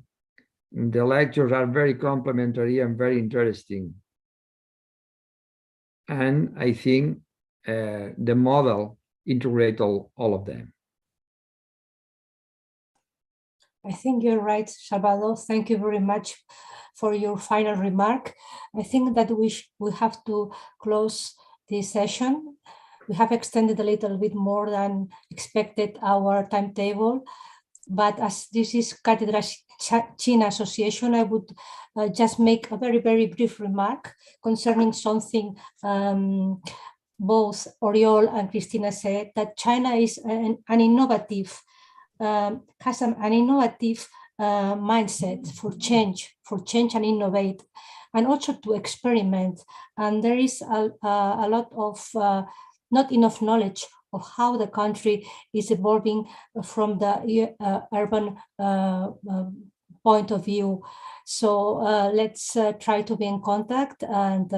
lectures are very complementary and very interesting. And I think the model integrates all of them.
I think you're right, Salvador. Thank you very much for your final remark. I think that we have to close this session. We have extended a little bit more than expected our timetable, but as this is Cátedra China Association, I would just make a very, very brief remark concerning something both Oriol and Cristina said, that China is an innovative, has an innovative mindset for change and innovate, and also to experiment. And there is a lot of not enough knowledge of how the country is evolving from the urban point of view. So let's try to be in contact, and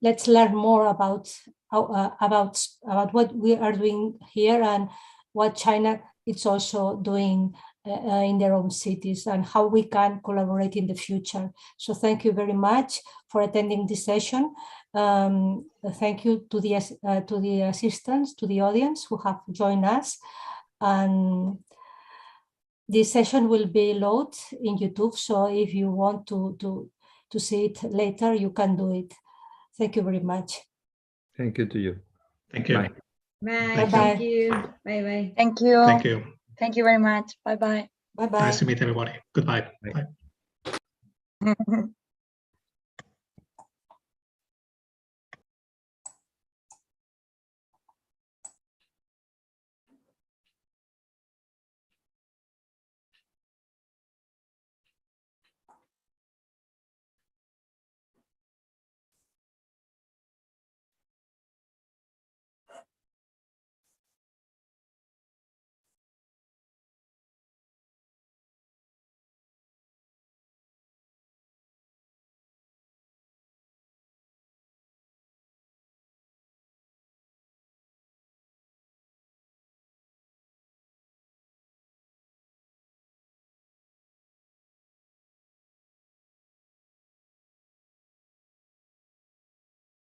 let's learn more about what we are doing here and what China is also doing in their own cities, and how we can collaborate in the future. So thank you very much for attending this session. Thank you to the assistants, to the audience who have joined us. And this session will be loaded in YouTube, so if you want to see it later, you can do it. Thank you very much.
Thank you to you.
Thank you.
Bye.
Bye.
Thank
Thank you. Bye bye.
Thank you.
Thank you.
Thank you very much. Bye-bye.
Bye-bye.
Nice to meet everybody. Goodbye.
Bye.
Bye.